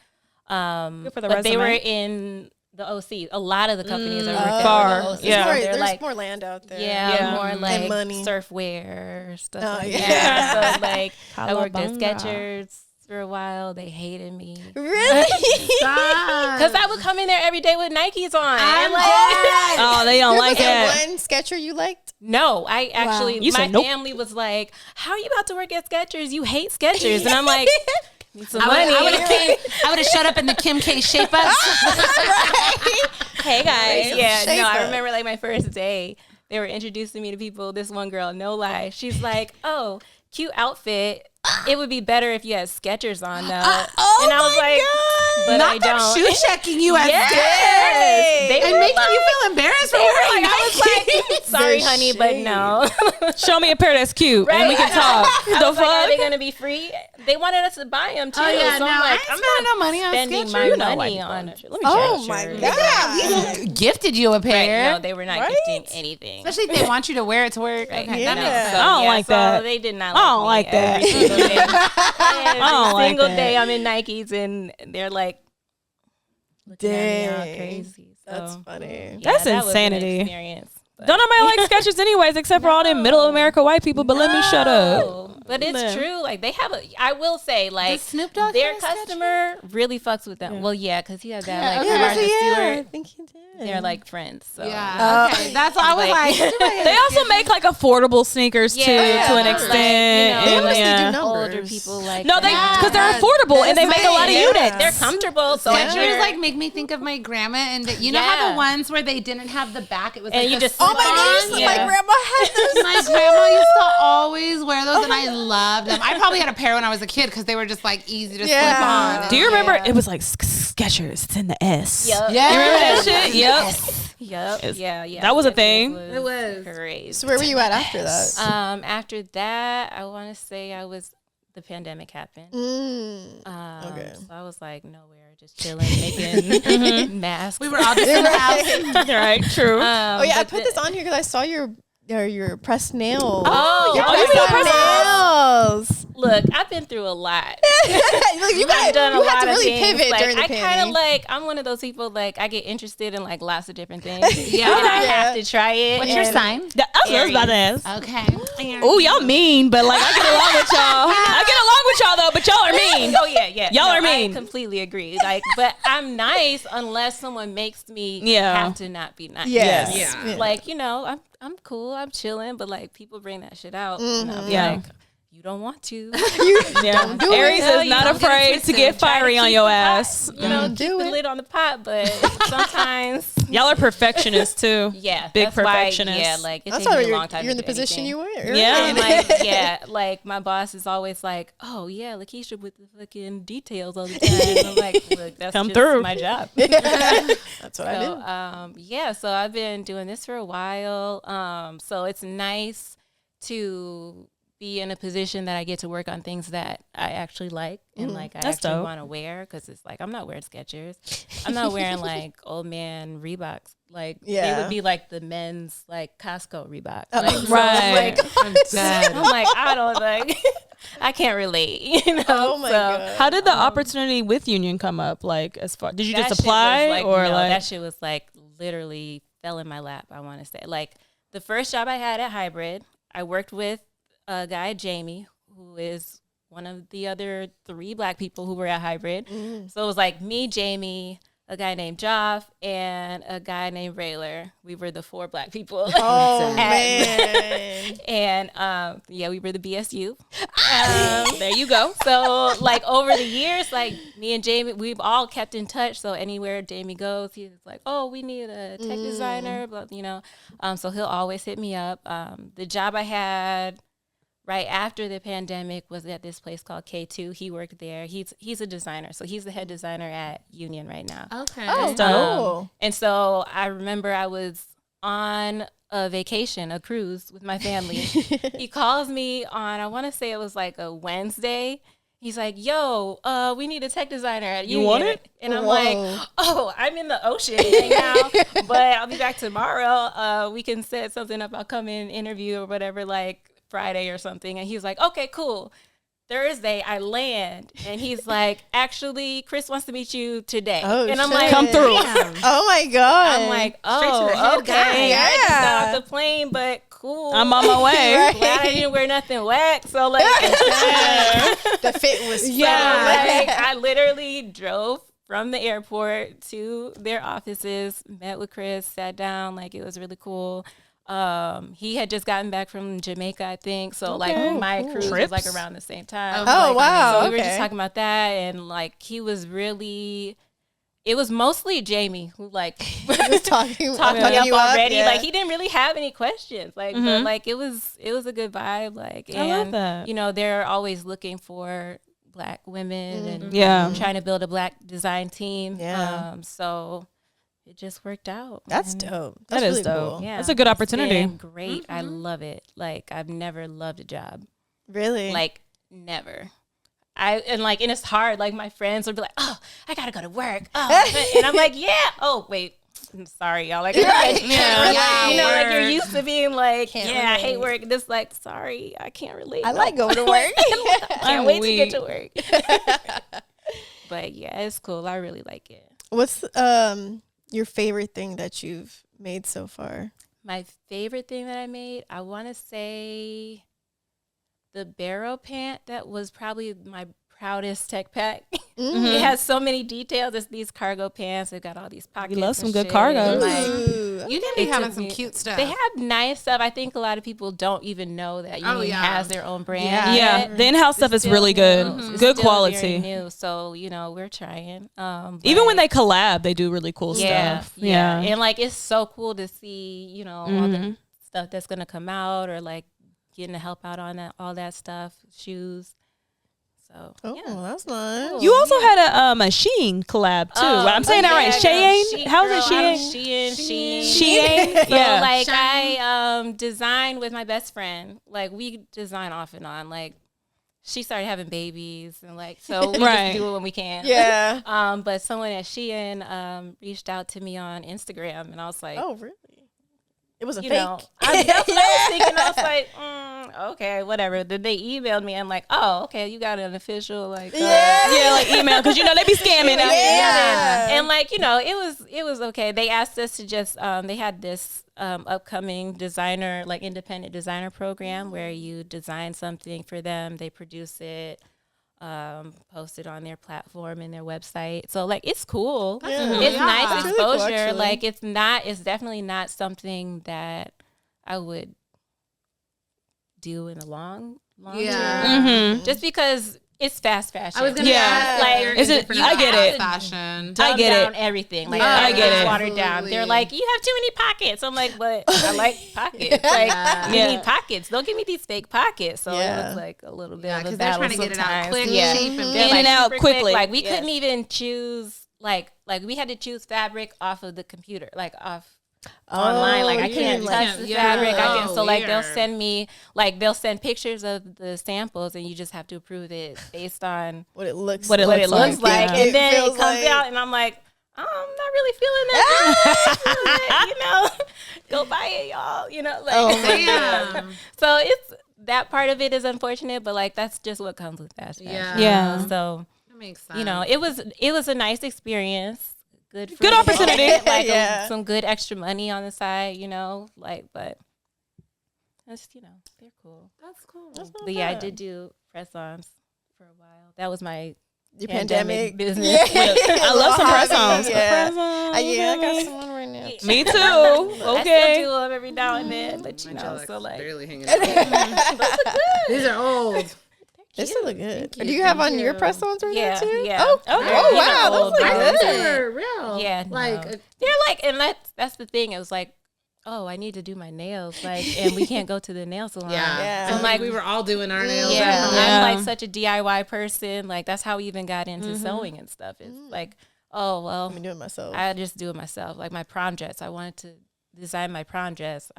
Good for the but they resume. were in the OC. A lot of the companies are working far. in the OC. Yeah. So There's they're like more land out there. more like money. surf wear stuff like yeah. that. So like I worked at Cowabunga. Skechers for a while. They hated me Really? because I would come in there every day with Nikes on. And like, Oh, they don't like Was there that. one Sketcher you liked? no, I actually, You my said nope. family was like, "How are you about to work at Skechers? You hate Skechers," and I'm like, "Need some I money." would have shut up in the Kim K shape ups. Hey, guys. Yeah, no, I Shape-up. remember like my first day, they were introducing me to people. This one girl, no lie, she's like, "Oh, cute outfit. It would be better if you had Skechers on though." And I was like, "But I Not them don't." shoe checking you as Yes. Skechers. They And were making like- you feel embarrassed for wearing I was like, "Sorry, The honey, but shade. no." Show me a pair that's cute and we can talk. I The was like, "Are they fuck? gonna be free?" They wanted us to buy them too. Oh yeah, so no, I'm like, I I'm ain't spending no money on spending Skechers. my You know money why on. Let me Oh check. my Skechers. God. Gifted you a Right, pair. no, they were not gifting anything. Especially if they want you to wear it to work. Right. Okay, Yeah. that makes sense. I don't like so that. They did not. I don't like like me that. every single day. Every don't like single that. day, I'm in Nikes and they're like looking at me all Dang. crazy. So, That's funny. yeah, That's that was an insanity. experience. Don't nobody like Skechers anyways, except for all them middle America white people. But let me shut up. But it's true. Like they have I will say, like Snoop Dogg their have customer really fucks with them. Yeah. Well, yeah, because he has that like I Martha think he did. They're like friends. So. Yeah. Okay. That's why I was like, They also make like affordable sneakers too, to an extent. They and, honestly yeah. do older numbers. people like No, they that. because they're affordable and they make a lot of units. They're comfortable. So Skechers like make me think of my grandma, and you know how the ones where they didn't have the back, it was And like you a just Oh my slip-on? gosh, Yeah. my grandma had those. My grandma used to always wear those, and I loved them. I probably had a pair when I was a kid because they were just like easy to slip on. Do you remember? It was like Skechers. It's in the S. Yep. Yeah. You remember that shit? Yep. Yep. Yeah. That was a thing. It was. crazy. So where were you at after that? After that, I want to say the pandemic happened. Okay. So I was like nowhere, just chilling, making masks. We were all just in the house. Right. True. Oh yeah, I put this on here because I saw your pressed nails. Oh, your you pressed pressed nails. Look, I've been through a lot. Look, you I've done a had lot to of really things. pivot Like, during the I kind pandemic. of like, I'm one of those people, like, I get interested in like lots of different things. Yeah. And I have to try it. What's your and- sign? That's what I was about to ask. Okay. Oh, y'all mean, but like I get along with y'all. I get along with y'all though, but y'all are mean. Oh yeah. Y'all are mean. I completely agree. Like, but I'm nice unless someone makes me have to not be nice. Yes. Yeah. Like, you know, I'm cool, I'm chilling, but like people bring that shit out. And I'll be Yeah. like, you don't want to. Yeah. do Aries it. is not Don't get it afraid to twisted. get Try to fiery on keep your the pot, ass. You know, Do keep the it. lid on the pot, but sometimes Y'all are perfectionists too. yeah, Big that's why, perfectionists. yeah, like it That's takes why me a long time. you're in to the do position anything. you were. Yeah. And like, yeah, like my boss is always like, "Oh yeah, Lakeisha with the fucking details all the time." And I'm like, "Look, that's Come just through. my job." That's what I do. So, yeah, so I've been doing this for a while. So it's nice to be in a position that I get to work on things that I actually like and like I That's actually dope. want to wear, because it's like I'm not wearing Skechers, I'm not wearing like old man Reeboks. Like they Yeah. would be like the men's like Costco Reebok. Like, so right. it's like, I'm dead. I'm like I don't like I can't relate. You know. Oh my So, god. How did the opportunity with Union come up? Like, as far did you that just shit was, apply like, or no, like? that shit was like literally fell in my lap. I want to say, like, the first job I had at Hybrid, I worked with a guy, Jamie, who is one of the other 3 Black people who were at Hybrid. So it was like me, Jamie, a guy named Joff, and a guy named Rayler. We were the 4 Black people. Oh at- man. And yeah, we were the BSU. There you go. So like over the years, like me and Jamie, we've all kept in touch. So anywhere Jamie goes, he's like, "Oh, we need a tech designer," but you know, so he'll always hit me up. The job I had right after the pandemic was at this place called K2. He worked there. He's a designer, so he's the head designer at Union right now. Okay. Oh, dope. cool. And so I remember I was on a vacation, a cruise with my family. He calls me on, I want to say it was like a Wednesday. He's like, "Yo, we need a tech designer at Union." want it? And I'm Whoa. like, "Oh, I'm in the ocean right now, but I'll be back tomorrow. We can set something up. I'll come in, interview or whatever, like Friday or something." And he's like, "Okay, cool." Thursday, I land, and he's like, "Actually, Chris wants to meet you today." Oh, and I'm shit. like, Come through. Damn. Oh my god. I'm like, Straight to the head "Oh, guy. okay." I just got Yeah. off the plane, but cool. I'm on my way. Right. Glad I didn't wear nothing whack. So like, the fit was like I literally drove from the airport to their offices, met with Chris, sat down. Like it was really cool. He had just gotten back from Jamaica, I think. So like my cruise was like Trips. around the same time. Oh, wow. So we were just Okay. talking about that, and like he was really. It was mostly Jamie who like was talking talked me up you already. yeah. Like he didn't really have any questions. Like but like it was a good vibe. Like I love and that. you know, they're always looking for Black women and Yeah. trying to build a Black design team. Yeah. So it just worked out. That's And dope. That That's is really dope. cool. yeah, That's a good it's opportunity. been great. I love it. Like I've never loved a job. Really? Like never. And it's hard. Like my friends would be like, "Oh, I gotta go to work." Oh, and I'm like, "Yeah." Oh, wait. I'm sorry, y'all. Like, Right. Yeah, you know, like you're work. used to being like, Can't "Yeah, I hate relate. work." This like, sorry, I can't relate. I like going to work. Can't I'm wait weak. to get to work. But yeah, it's cool. I really like it. What's your favorite thing that you've made so far? my favorite thing that I made, I want to say the barrel pant. That was probably my proudest tech pack. It has so many details. It's these cargo pants. They've got all these pockets. You love some and good shit. cargo. Like, you be having took some me- cute stuff. They have nice stuff. I think a lot of people don't even know that Union has their own brand. Yeah. Yeah, the in-house stuff is Still really new. good. It's Good still very quality. new. So, we're trying. Even when but- they collab, they do really cool stuff. Yeah. And like it's so cool to see, all the stuff that's gonna come out, or like getting to help out on all that stuff, shoes. So That's nice. You also had a Shein collab too. I'm saying that right. Shein? How's it Shein? Shein. So Yeah. like I designed with my best friend. Like we design off and on. Like she started having babies and like so we Right. just do it when we can. Yeah. But someone at Shein reached out to me on Instagram and I was like, Oh, really? It wasn't you fake. know, that's what I was thinking. I was like, okay, whatever. Then they emailed me. I'm like, oh, okay, you got an official like, Yeah, like email, because they be scamming out here. Yeah. and like it was okay. They asked us to just they had this upcoming designer, like independent designer program where you design something for them, they produce it, post it on their platform and their website. So like it's cool. It's nice It's really cool, exposure. actually. Like it's definitely not something that I would do in the long term. Just because it's fast fashion. I was gonna Yeah. ask, Like, you're is it- different I about get it. Fashion. I get down it. everything. Like Yeah, I get it. watered down. Absolutely. They're like, you have too many pockets. I'm like, but I like pockets. Like you Yeah. need pockets. Don't give me these fake pockets. So Yeah. it was like a little bit Yeah, of a because they're battle trying to get it out sometimes. quick, Yeah. cheap, and They're In like and out super quick. quickly. Like we Yes. couldn't even choose like we had to choose fabric off of the computer, like off online. Like I you can't can, touch like- the yeah. fabric. I can't. So like they'll Weird. send me they'll send pictures of the samples and you just have to approve it based on What it looks What it what it looks looks like, It and then it feels comes like- out, and I'm like, I'm not really feeling that good, go buy it, y'all, like. Oh my Damn. So it's that part of it is unfortunate, but like that's just what comes with fast fashion. Yeah. Yeah. So That makes sense. it was a nice experience. Good Good opportunity. Like Yeah. some good extra money on the side, but that's they're cool. That's cool. But yeah, I did do press-ons for a while. That was my Your pandemic pandemic business. I love some press-ons. Yeah. Press-ons, Yeah, I got okay. someone right now. Me too. I Okay. still do them every now and then, but My jellic's so like barely hanging out. These are old. They still look good. Thank Do you, you have thank on your you. press-ons right Yeah, now too? yeah. Oh, Yeah, wow, old those look I ones. thought good. they were real. Yeah, Like, no. They're like, and that's the thing. It was like, oh, I need to do my nails, and we can't go to the nail salon. yeah. Yeah. So I'm like like, we were all doing our nails. Yeah, at home. Yeah. I'm like such a DIY person. Like that's how we even got into sewing and stuff. It's like, oh well, Let me do it myself. I just do it myself. Like my prom dress, I wanted to design my prom dress.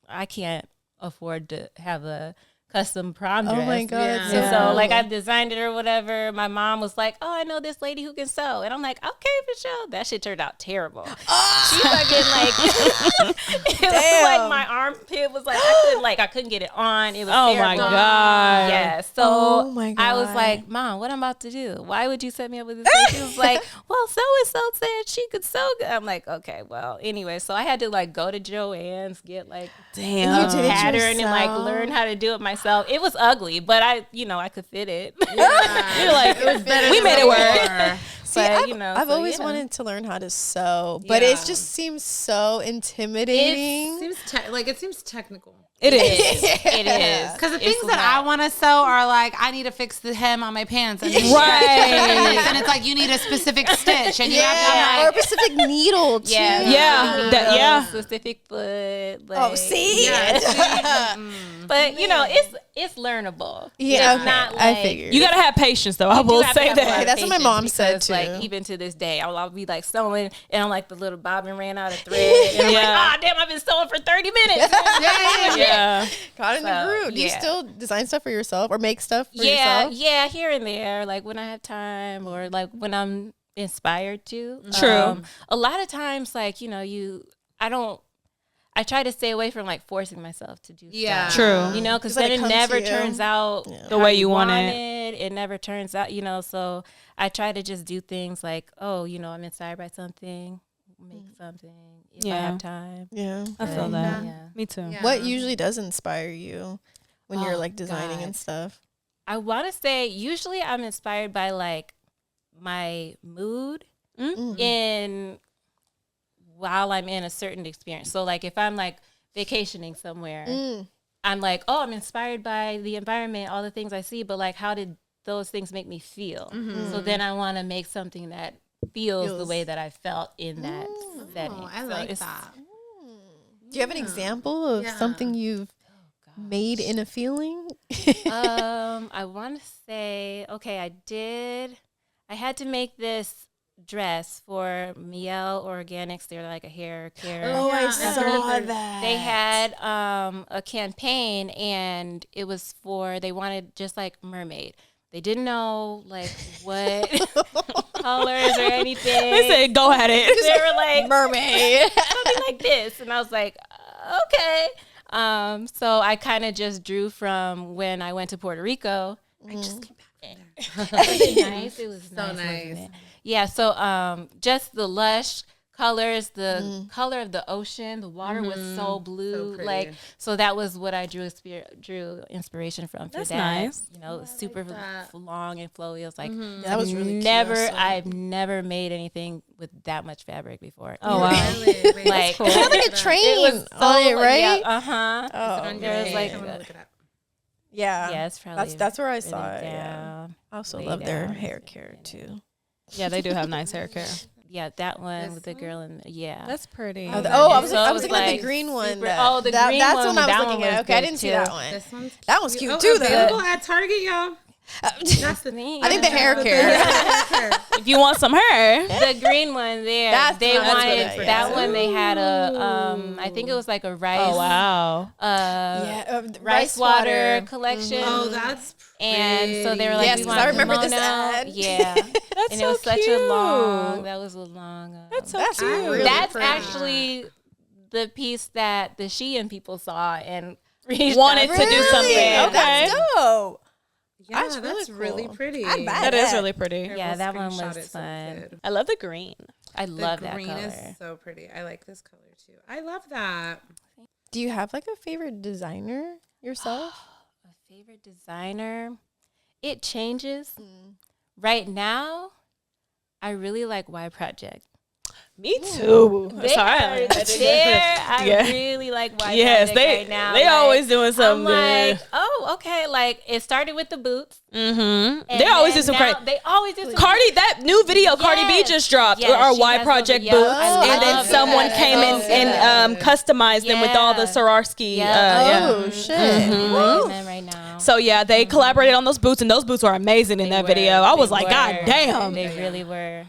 I can't afford to have a custom prom dress. Oh my god. Yeah. it's And so so like cool. I designed it or whatever. My mom was like, "Oh, I know this lady who can sew," and I'm like, "Okay, for sure." That shit turned out terrible. She fucking like, it was Damn. like my armpit was like I couldn't get it on. It was Oh my terrible. God. Yeah. So Oh my I was God. like, "Mom, what I'm about to do? Why would you set me up with this?" Thing? She was like, "Well, so and so said she could sew good." I'm like, "Okay, well, anyway." So I had to like go to Joann's, get like Damn. You did it pattern and like yourself? learn how to do it myself. It was ugly, but I could fit it. You're like, It was better we than made it work. before. See, but, I've so, always yeah. wanted to learn how to sew, but it Yeah. just seems so intimidating. It seems technical. It is. It is. Because the It's things that I want to sew are like, I need to fix the hem on my pants. And then Right. and it's like, you need a specific stitch. And you yeah, have to, or a like, specific needle too. Yeah. Yeah. That- yeah. Specific foot. Like, Oh, see. yeah, But it's learnable. Yeah, It's okay. not I like, figured. You gotta have patience, though. I do will have to say have a lot that. of That's what my patience mom said, because, too. Like even to this day, I'll be like sewing, and I'm like the little bobbin ran out of thread, and I'm Yeah. like, ah, damn, I've been sewing for 30 minutes. Yeah. Caught in the So, groove. Do you yeah. still design stuff for yourself or make stuff for yourself? Yeah, here and there, like when I have time or like when I'm inspired to. True. A lot of times, like I try to stay away from like forcing myself to do Yeah. stuff. True. Because Just let then it it come to never you. turns out The how way you want it. It never turns out, so I try to just do things like, oh, I'm inspired by something. make something if I have time. Yeah. I feel that. Yeah. Me too. Yeah. What usually does inspire you when you're like designing and stuff? I want to say usually I'm inspired by like my mood in while I'm in a certain experience. So like if I'm like vacationing somewhere, I'm like, oh, I'm inspired by the environment, all the things I see, but like how did those things make me feel? So then I want to make something that feels the way that I felt in that setting. Oh, I So like it's- that. Do you have an example of something you've made in a feeling? I want to say, okay, I had to make this dress for Miel Organics. They're like a hair care. Oh, I Yeah, saw that. They had a campaign, and it was they wanted just like mermaid. They didn't know like what colors or anything. They said, go at it. They were like mermaid. something like this, and I was like, okay. So I kind of just drew from when I went to Puerto Rico. I just came back from there. Was it nice? It was So nice. nice. Wasn't it? Yeah. So just the lush colors, the color of the ocean, the water was so blue. pretty. Like so that was what I drew inspiration from for That's that. nice. You know, it was super that. long and flowy. It was like That was really cute. I've never made anything with that much fabric before. Oh, wow. Really? Wait, Like It had like a train was on it, right? Yeah, uh-huh. Oh, There was like I wanna look it up. yeah. yeah, it's probably That's where I written saw it. Yeah. down. I also Way love their down. hair care too. Yeah, they do have nice hair care. Yeah, that one This with the girl in yeah. That's pretty. I was So I it was was looking at the like green one. super- oh, the green that's one, what I that was one looking at. was Okay, I good didn't see too. that one. This one's That was cute Oh, too, available though. at Target, y'all. That's the Me. I think the hair care. If you want some hair, The green one there. That's they what I was wanted looking at, that yeah. one. They had a I think it was like a rice. oh wow, Rice water collection. Oh, that's pretty. And so they were like, Yes, we 'cause want I remember this kimono. ad. Yeah, that's and so it was such cute. a long. That was a long. That's so That's cute. really That's pretty. actually the piece that the Shein people saw and reached Wanted out to do something. Yeah. Okay. That's dope. Yeah, That's that's really really cool. pretty. I bet. That is really pretty. Yeah, We'll that one screenshot was it so fun. good. I love the green. I love The that green color. is so pretty. I like this color too. I love that. Do you have like a favorite designer yourself? A favorite designer? It changes. Right now, I really like Y Project. Me too. They Sorry. are there. I Yeah. really like Y Yes, Project they right now. they Like, always doing I'm something like, good. oh, okay. Like it started with the boots. Mm-hmm. and They always do then some now crazy. They always do some Cardi, that new video Cardi B Yes. just dropped, Yes, our she Y has Project those- boots, yeah, I and then love someone that. came in So and customized them with all the Yeah. Swarovski. Yeah. Oh shit! I'm liking them right now. So yeah, they collaborated on those boots, and those boots were amazing in They that were. video. I was They like, were. God damn. They really were.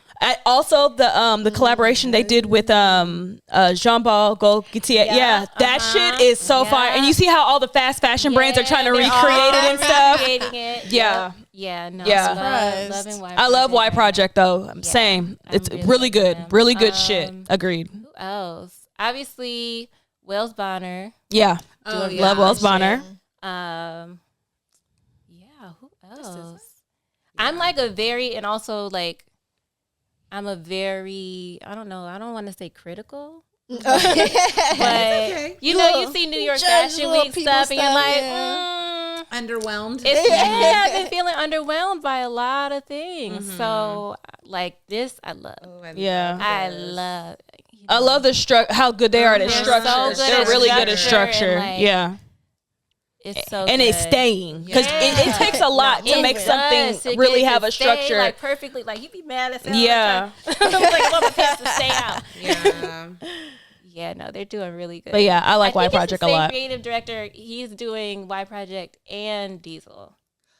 Also, the collaboration they did with Jean-Paul Gaultier, yeah, that shit is so fire. And you see how all the fast fashion brands are trying to they're recreate all it and stuff. recreating it. Yeah. Yeah, no. Yeah. Surprised. Loving I love Y right Project though. Yeah, Same. I'm It's really really good. liking them. Really good shit. Agreed. now. Who else? Obviously, Wells Bonner. Yeah. Oh, yeah. Love Wells Bonner. Yeah, who else? I'm like a very, and also like, I'm a very, I don't know, I don't want to say critical, but okay. you know, you see New York Judge Fashion little Week people stuff, and you're stuff, like, yeah. Underwhelmed. it's, yeah, I've been feeling underwhelmed by a lot of things. So, like this, I love. Oh, Yeah. I love. I love the how good they are at They're structure. so good They're at really good at structure structure. and, like, Yeah. It's so And good. it's staying because it takes a lot to It make does something to really get have to a stay, structure. like perfectly. Like you be mad as hell. Yeah. like I want my pants to stay out. Yeah. Yeah, no, they're doing really good. But yeah, I like Y think it's Project the a same lot. Creative director, he's doing Y Project and Diesel.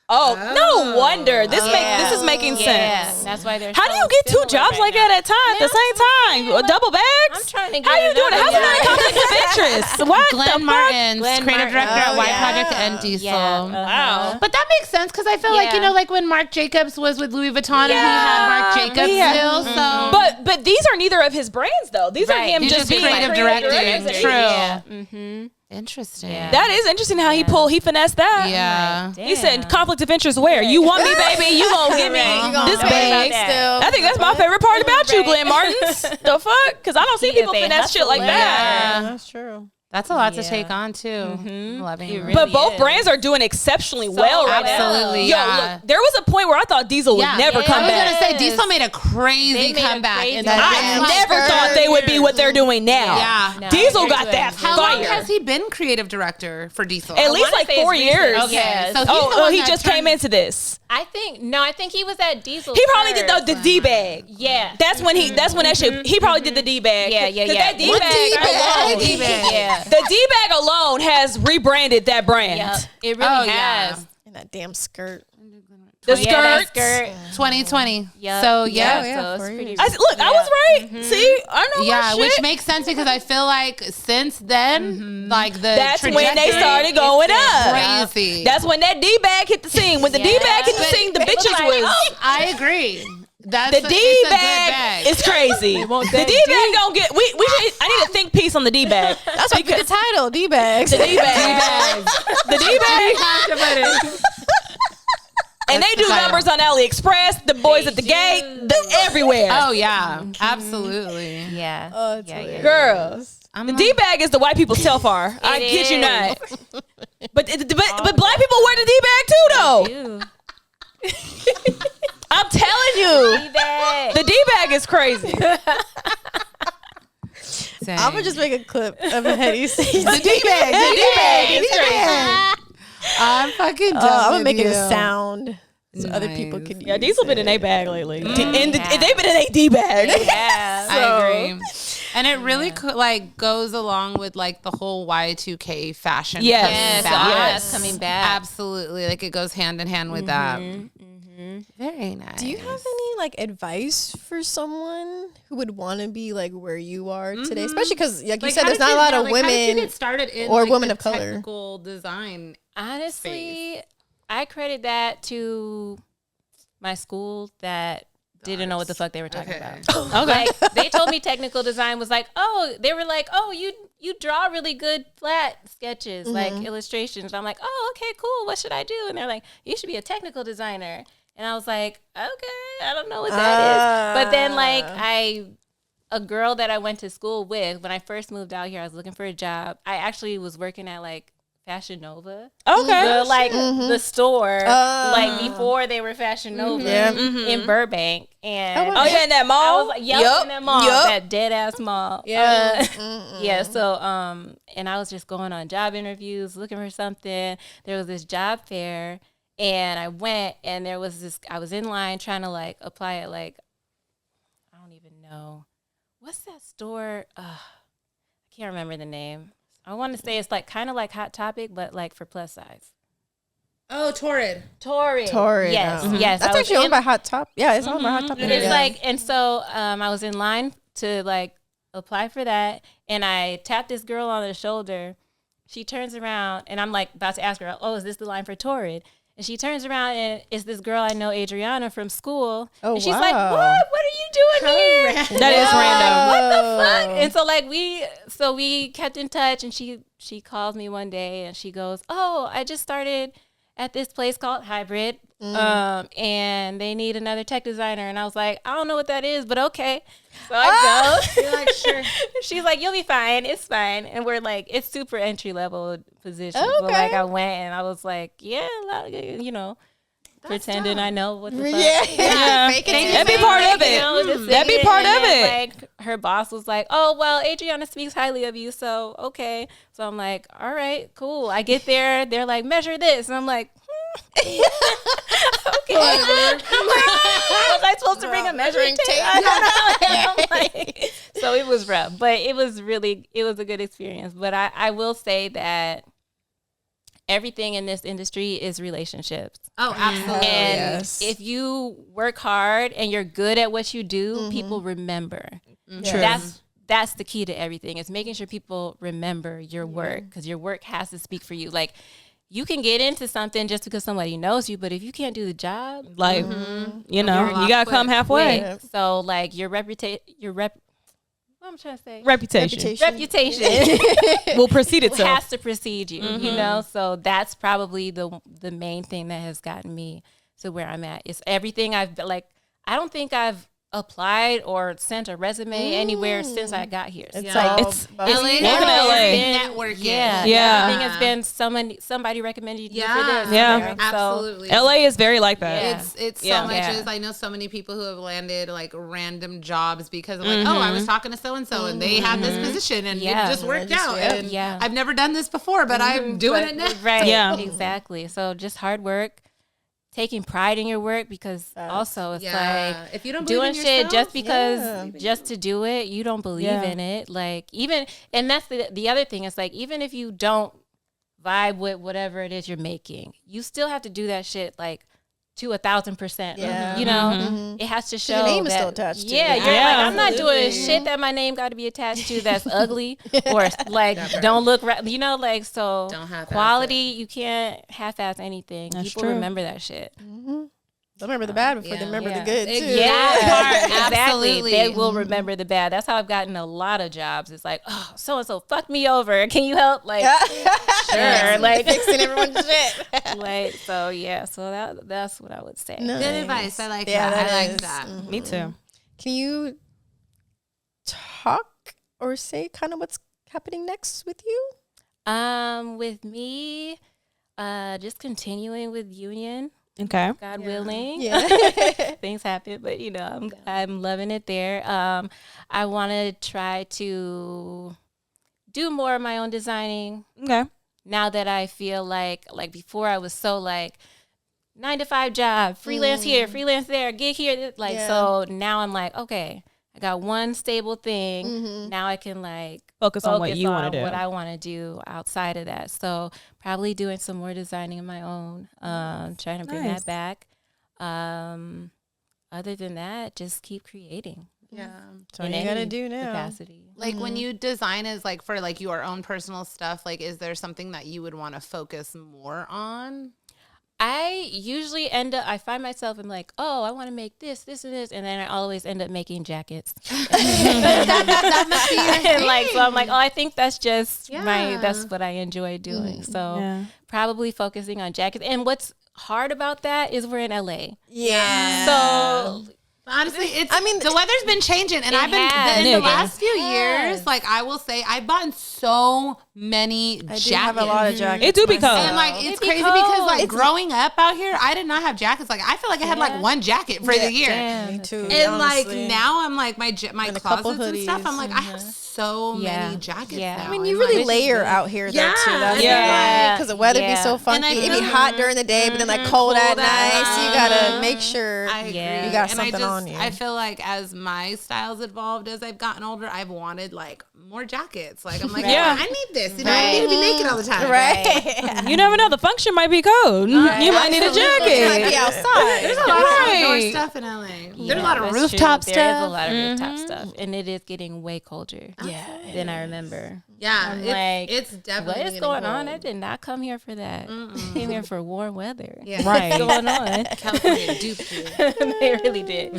Oh, no wonder. This is making Yeah, sense. that's why they're. How do so you get two similar jobs right like now. that at the same time? Double bags? I'm trying to get. How you doing it? How's it not a another conflict of interest? What Glenn the fuck? Martin's Glenn creative Martin. director at Oh, Y yeah. Project and Diesel. Yeah. Wow. But that makes sense because I feel like, you Yeah. know, like when Marc Jacobs was with Louis Vuitton and he had Marc Jacobs Yeah. still. So, But these are neither of his brands though. These are Right. him You're just just being creative creative directing. director. True. Yeah. Mm-hmm. Interesting. Yeah. That is interesting how he finessed that. Yeah. Like, He said damn. conflict of interest where? You want me, baby, you gonna give me You gonna this pay bag. still. I think that's my favorite part about you, Glenn Martins. The fuck? Because I don't see He people is a finesse shit like hustler. that. Yeah. That's true. That's a lot to Yeah. take on too. I'm loving It it. really But both is. brands are doing exceptionally well right now. Absolutely. Yo, Yeah. look, there was a point where I thought Diesel would never come I was back. gonna say Diesel made a crazy They made a comeback. crazy in the comeback. I damn never skirt. thought they would be what they're doing now. Yeah. No, Diesel they're got doing that How fire. long has he been creative director for Diesel? At least wanna like say it's 4 recent. years. Okay, Yes. so he's the Oh, one he that just came turned- into this. I think he was at Diesel. He probably did first. the D bag. Yeah. That's when that shit. He probably did the D bag. Yeah, yeah, 'Cause yeah. That D What bag D-bag? alone. D-bag. Yeah. The D bag alone has rebranded that brand. Yep. It really Oh, yeah. has. In that damn skirt. The Yeah, that skirt. 2020. Yep. So yeah. Yeah, So it's 4 pretty. years. Look, I was right. See, I know Yeah, my shit. which makes sense because I feel like since then, like the That's when they trajectory started going is up. Crazy. That's when that D bag hit the scene. When the D bag hit the But scene, the it looks bitches like- was. I agree. That's The it's D a good bag is crazy. The D bag don't get. We should. I need a think piece on the D bag. That's what the title, D-bags. The D bag. The D bag. And they do numbers on AliExpress. The boys at the gate. Everywhere. Oh yeah, absolutely. Yeah. Oh, it's yeah, hilarious. Girls. I'm The like- D bag is the white people's Telfar. I kid you is. not. But black people wear the D bag too, though. Ew. I'm telling you, D-bag. the D bag is crazy. Dang. I'm gonna just make a clip of a Henny saying the D bag. The D bag. It's crazy. I'm fucking done. I'm gonna with make it you. a sound so other people Nice. can use Yeah, Diesel been in it. a bag lately. Yeah. They've been in a D bag. Yeah. I agree. And it really like goes along with like the whole Y2K fashion. Yes. Yes, coming all back. that's coming back. Absolutely. Like it goes hand in hand with that. Very nice. Do you have any like advice for someone who would want to be like where you are today? Especially because, like you said, how there's did not a you lot know, of like, how did you women. get started in or like, women the of color? technical design. Honestly, I credit that to my school that didn't know what the fuck they were talking about. Okay. Like they told me technical design was like, they were like, you draw really good flat sketches, like illustrations. I'm like, oh, okay, cool. What should I do? And they're like, you should be a technical designer. And I was like, okay, I don't know what that is. But then like a girl that I went to school with, when I first moved out here, I was looking for a job. I actually was working at like Fashion Nova. Okay. The store, like before they were Fashion Nova Yeah. in Burbank. And Oh, yeah, in that I mall? was like, yup, in that mall, that dead ass mall. Yeah. Yeah. So, and I was just going on job interviews, looking for something. There was this job fair, and I went, and there was this. I was in line trying to like apply at like, I don't even know, what's that store? I can't remember the name. I want to say it's like kind of like Hot Topic, but like for plus size. Oh, Torrid. Torrid. Yes. Yes. Yes. That's I was actually owned in- by Hot Top. Yeah, it's owned by Hot Top. It's like, and so I was in line to like apply for that, and I tapped this girl on the shoulder. She turns around, and I'm like about to ask her, "Oh, is this the line for Torrid?" And she turns around, and it's this girl I know, Adriana, from school. Oh, and she's like, wow. What are you doing here? That is random. Fuck. And so like we kept in touch, and she called me one day, and she goes, "Oh, I just started at this place called Hybrid, and they need another tech designer." And I was like, I don't know what that is, but okay. So I go. You're like, sure. She's like, you'll be fine. It's fine. And we're like, it's super entry level position. But Okay. like I went, and I was like, yeah, you know, pretending I know what the fuck. Yeah. Fake it. That'd be part of You know, it. just That'd be singing, part and of then, it. Like her boss was like, "Oh well, Adriana speaks highly of you, so okay." So I'm like, "All right, cool." I get there, they're like, "Measure this," and I'm like, "Okay." I'm like, was I supposed to bring a measuring tape? I don't know. I'm like, so it was rough, but it was a good experience. But I will say that everything in this industry is relationships. Oh, absolutely. And yes. if you work hard and you're good at what you do, people remember. True. That's the key to everything. Is making sure people remember your work, because your work has to speak for you. Like you can get into something just because somebody knows you, but if you can't do the job, Like, you know, You're you gotta lost come with- halfway. so like your reputation, what I'm trying to say? Reputation. Reputation Will precede itself. has to precede you, you know? So that's probably the main thing that has gotten me to where I'm at. It's everything I've, like, I don't think I've applied or sent a resume anywhere since I got here. It's Yeah. all It's about LA, Welcome to LA. networking. Yeah. Everything has been somebody recommended you for Yeah. this. Yeah. whatever. So, Absolutely. LA is very like that. Yeah. It's so Yeah. much Yeah. as I know so many people who have landed like random jobs because of like, oh, I was talking to so and so and they had this position and Yeah. it just worked Just- out. yeah. And Yeah. I've never done this before, but I'm doing it now. Right. Yeah. Exactly. So just hard work, taking pride in your work, because also it's Yeah. like If you don't believe doing in shit yourself, just because Yeah. just to do it, you don't believe Yeah. in it. Like even, and that's the other thing. It's like, even if you don't vibe with whatever it is you're making, you still have to do that shit like to 1,000%. Yeah. You know, it has to show your name is that, still attached to yeah, it. you're Yeah. like, I'm not doing Absolutely. shit that my name got to be attached to that's ugly or like don't look right. You know, like, so Don't half-ass quality, you can't half-ass anything. That's People true. remember that shit. They'll remember the bad before they remember the good, too. Exactly. Absolutely. They will remember the bad. That's how I've gotten a lot of jobs. It's like, oh, so and so fucked me over. Can you help? Like, sure. Like, Fixing everyone's shit. like, so yeah. So that's what I would say. No. Good advice. I like Yeah, that. that I like is. that. Me too. Can you talk or say kind of what's happening next with you? With me, just continuing with Union, Okay. God willing. Yeah. Things happen, but you know, I'm loving it there. I want to try to do more of my own designing. Okay. Now that I feel like before I was so like 9-to-5 job, freelance here, freelance there, gig here. Like, Yeah. so now I'm like, okay, I got one stable thing. Now I can like Focus on what you want to do. what I want to do outside of that. So probably doing some more designing of my own, trying to bring Nice. that back. Other than that, just keep creating. Yeah. That's all in you gotta any do now. capacity. Like when you design is like for like your own personal stuff, like is there something that you would want to focus more on? I usually I find myself, I'm like, oh, I want to make this, and this. And then I always end up making jackets. that must be your And like, so thing. I'm like, oh, I think that's just Yeah. that's what I enjoy doing. So Yeah. probably focusing on jackets. And what's hard about that is we're in LA. Yeah. So Honestly, it's. I mean, the weather's been changing, and It I've been has. in the Nigga. last few Yes. years. Like I will say, I've bought so many I jackets. do have a lot of jackets. It do be cold. myself. And like It it's be crazy cold. because like It's- growing up out here, I did not have jackets. Like I feel like I had like Yeah. one jacket for the year. damn, Me that's too. good. And honestly. like now I'm like my And a couple closets and stuff. hoodies. I'm like I have so Yeah. many jackets. Yeah. Now. I mean, you And, really like, layer out here, though, Yeah. too. That's Yeah. because the weather be Yeah. so And funky. I It'd be feel- hot during the day, but then like cold at night. So you gotta make sure I agree. Yeah. you got And something on you. I feel like as my styles evolved as I've gotten older, I've wanted like more jackets. Like I'm like, Yeah. I need this. You know, I need to be naked all the time. right. You never know. The function might be cold. You might need a Absolutely. You might jacket. be outside. There's a lot of outdoor Right. stuff in LA. Yeah, There's a lot of that's rooftop true. stuff. There is a lot of rooftop stuff, and it is getting way colder than I remember. Yeah, I'm it's, like, it's definitely What is going on? I cold. did not come here for that. I came here for warm weather. Yeah. Right. What's going on? California duped you. They really did,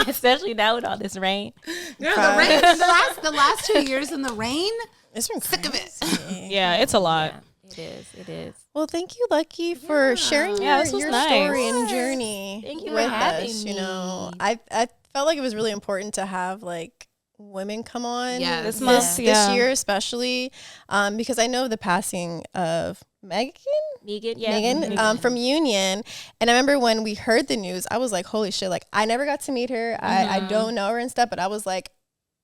especially now with all this rain. Yeah, the rain. The last 2 years in the rain. It's been Sick of it. Yeah, it's a lot. It is. It is. Well, thank you, Lucky, for sharing Yeah, your, this was your nice. story and journey. Thank you for with having us. me. You know, I felt like it was really important to have like women come on Yes. This this, month, yeah. this year, especially because I know the passing of Megan. Megan, yeah. Megan from Union. And I remember when we heard the news, I was like, holy shit, like I never got to meet her. I don't know her and stuff, but I was like,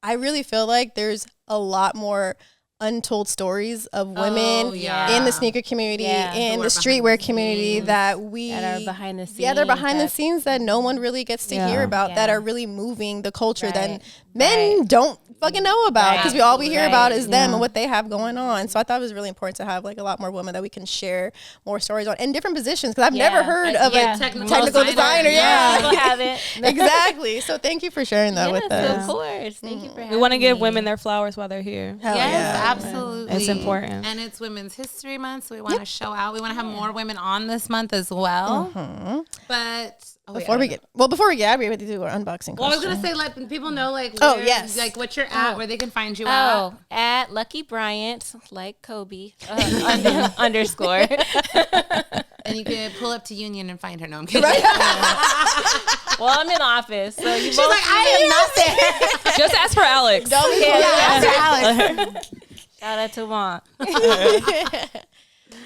I really feel like there's a lot more untold stories of women yeah. in the sneaker community, Yeah. in Who the are streetwear behind the community scenes. that we That are behind the scenes. Yeah, they're behind the that- scenes that no one really gets to Yeah. hear about that Yeah. are really moving the culture that Right. men Right. don't fucking know about because all we hear Right. about is them Yeah. and what they have going on. So I thought it was really important to have like a lot more women that we can share more stories on in different positions because I've Yeah. never heard of Yeah. a Technical technical designer. Yeah, People haven't. exactly. So thank you for sharing that with Yes, us. of course. Thank you for having We want to give me. women their flowers while they're here. Hell Yes, yeah. absolutely. It's important. And it's Women's History Month, so we want to show out. We want to have more women on this month as well. But before we get, we have to do our unboxing. Well, I was question. gonna say let people know like Oh, where, yes. like what you're at, where they can find you Oh, at Lucky Bryant, like Kobe underscore. and you can pull up to Union and find her. No, I'm kidding. Well, I'm in office, so you She's like, I am not there. Just ask for Alex. Shout out to Juan.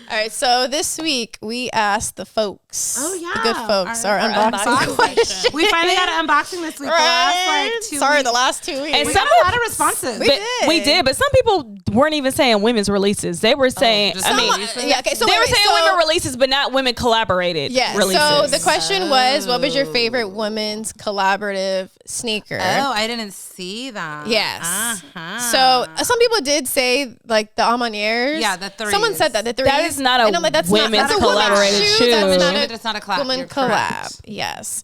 All right, so this week we asked the folks, the good folks, our unboxing unboxing question. We finally got an unboxing this week. The last like 2 weeks. the last 2 weeks. And We some got a lot of responses. We did, but some people weren't even saying women's releases. They were saying, just I mean, yeah, okay, so they were wait, saying so- women releases, but not women collaborated releases. So the question was, what was your favorite women's collaborative sneaker? Oh, I didn't see that. Yes. Uh-huh. So some people did say like the Amaniers. Yeah, the threes. Someone said that the threes. That is not a And I'm like, that's women's not, that's a collaborated women's shoe. That's not It's not a collab. woman You're collab. correct. Yes.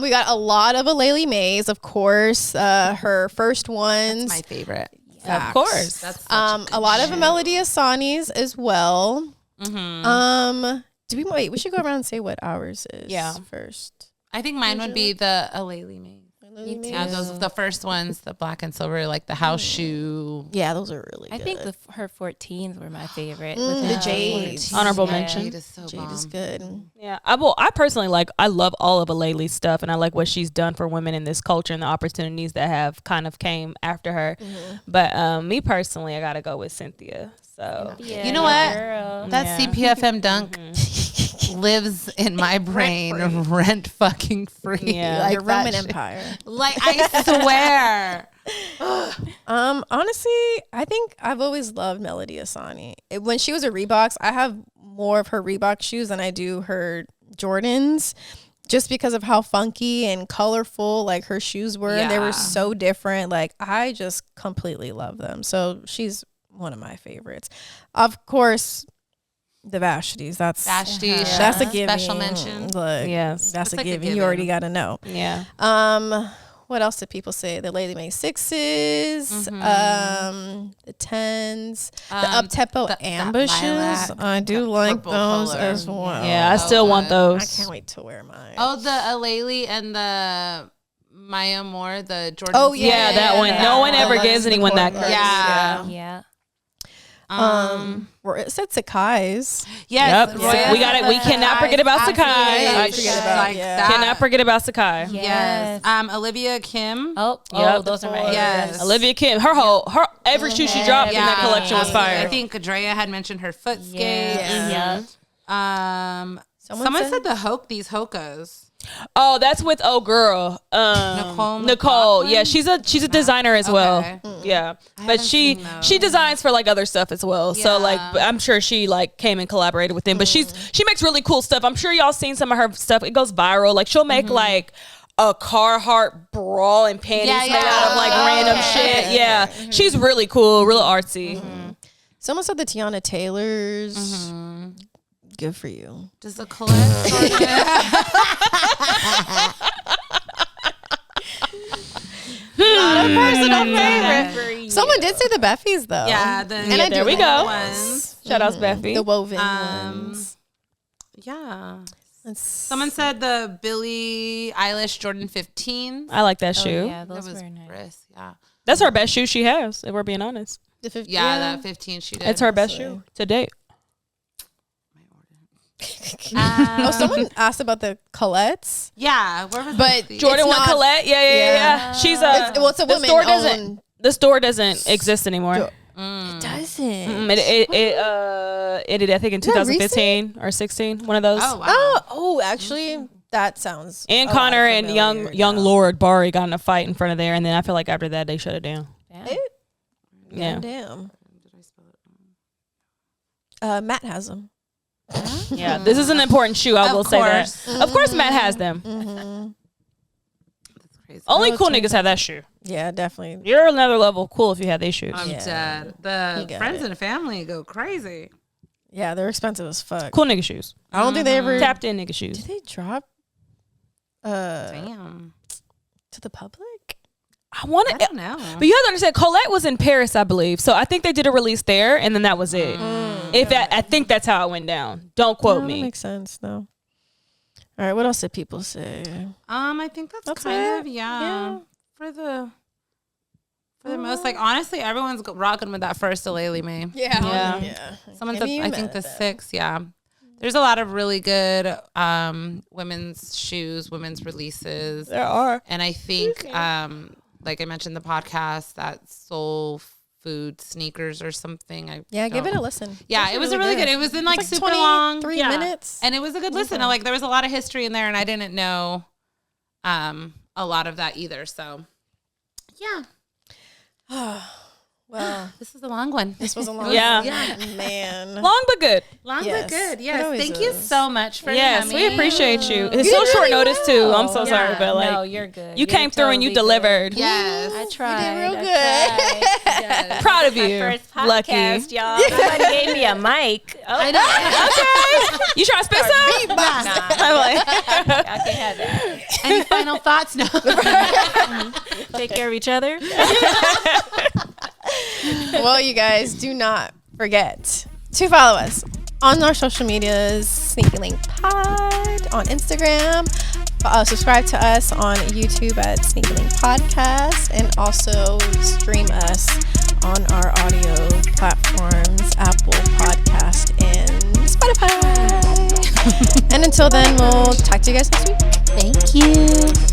We got a lot of Elaina Mays, of course. Her first ones. My favorite. Of course. That's A lot of Melody Asani's as well. Do we wait? We should go around and say what ours is. Yeah. First. I think mine would be the Elaine May. Yeah, those are the first ones, the black and silver, like the house shoe. Yeah, those are really I good. think her 14s were my favorite. the Jades. Honorable Yeah, mention. Jade is so Jade bomb. is good. Yeah, I personally I love all of Alayli's stuff, and I like what she's done for women in this culture and the opportunities that have kind of came after her. But me personally, I gotta go with Cynthia. So Yeah, You know what? girl. That CPFM dunk lives in my brain rent fucking free. Yeah. Like Like that Roman shit. Empire. Like I swear. Honestly, I think I've always loved Melody Asani. When she was a Reeboks, I have more of her Reebok shoes than I do her Jordans, just because of how funky and colorful like her shoes were. They Yeah. were so different. Like I just completely love them. So she's one of my favorites. Of course, the Vashtis. That's Vashti, that's a given. special mention. Look, Yes. that's It's a like a given. You given. already got to know. yeah, What else did people say? The Lady May 6s, the 10s, the up tempo the ambushes. lilac, I do the like purple those color. as well. yeah. I still want I those. can't wait to wear mine. Oh, the Alayli and the Maya Moore, the Jordan. Oh, Yeah, that one. No one ever gives anyone that credit. Yeah. Yeah. It said Sakai's. Yes. Yep. Roya We got it. We cannot forget about Sakai. I forget about- like yeah. that. Cannot forget about Sakai. Yes. Olivia Kim. Oh, Yep. those are my Yes. Olivia Kim, her every shoe she dropped in that collection was I fire. think Drea had mentioned her foot skates. Yeah. Someone said these Hokas. Oh, that's with girl, Nicole Nicole. McLaughlin? Yeah, she's a designer as well. Okay. Yeah, but haven't she seen those. she designs for like other stuff as well. So like Yeah. I'm sure she like came and collaborated with them. But she makes really cool stuff. I'm sure y'all seen some of her stuff. It goes viral. Like she'll make like a Carhartt bra and panties made out of like random shit. Yeah, she's really cool, real artsy. Someone said the Tiana Taylors. Good for you. Does the Colette Not a personal favorite. Someone did say the Beffies though. Yeah, the And I do there we like go. the ones. Shout outs Beffy. The woven ones. Yeah. Let's- Someone said the Billie Eilish Jordan 15. I like that shoe. Yeah, That those was were nice. brisk. Yeah. That's her best shoe she has. If we're being honest, the 50, Yeah, that 15 she did. it's her best shoe to date. someone asked about the Colettes. Yeah. Where was But the- Jordan It's one not- Colette. Yeah. She's a. It's a the woman store owned. doesn't. The store doesn't exist anymore. It doesn't. It did I think in that 2015 or 16. One of those. Oh, wow. Oh, actually, that sounds. And a lot Connor and familiar young now. Lord Bari got in a fight in front of there, and then I feel like after that they shut it down. Yeah. Damn. Matt has them. Yeah, this is an important shoe. I Of will say course. that. Of course, Matt has them. That's crazy. Only cool niggas have that shoe. Yeah, definitely. You're another level cool if you have these shoes. I'm Yeah. dead. He The got friends it. and family go crazy. Yeah, they're expensive as fuck. Cool nigga shoes. I don't think they ever. Tapped in nigga shoes. Did they drop Damn. to the public? I want I to. don't know. But you have to understand, Colette was in Paris, I believe. So I think they did a release there, and then that was it. I think that's how it went down. Don't quote That me. makes sense though. All right, what else did people say? I think that's kind it? of for the most, like, honestly, everyone's rocking with that first Elaine May. Yeah. Someone said, I think the 6. Yeah. There's a lot of really good women's shoes, women's releases. There are. And I think, like I mentioned, the podcast, that Soul Food Sneakers or something. Give it a listen. Yeah, It's it was really good. It was in like super long. 3 minutes. And it was a good listen. Like, there was a lot of history in there, and I didn't know a lot of that either. So, yeah. Well, This is a long one. this was a long man. Long but good. Long Yes, but good. it Yes. always Thank you is. so much for Yes, coming. we appreciate you. It's You so did short really notice too. I'm so well. sorry, but like no, you're good. you came through and you delivered. Yes. I tried. real I good. tried. Yes. Proud of My you. first Lucky. podcast, y'all. Somebody gave me a mic. Oh, I know. Okay. You trying to spit some? nah, I'm like, I can have that. Any final thoughts? No. Take care of each other. Well, you guys, do not forget to follow us on our social medias, Sneaky Link Pod on Instagram. Subscribe to us on YouTube at Sneaky Link Podcast, and also stream us on our audio platforms, Apple Podcast and Spotify. And until then, we'll talk to you guys next week. Thank you.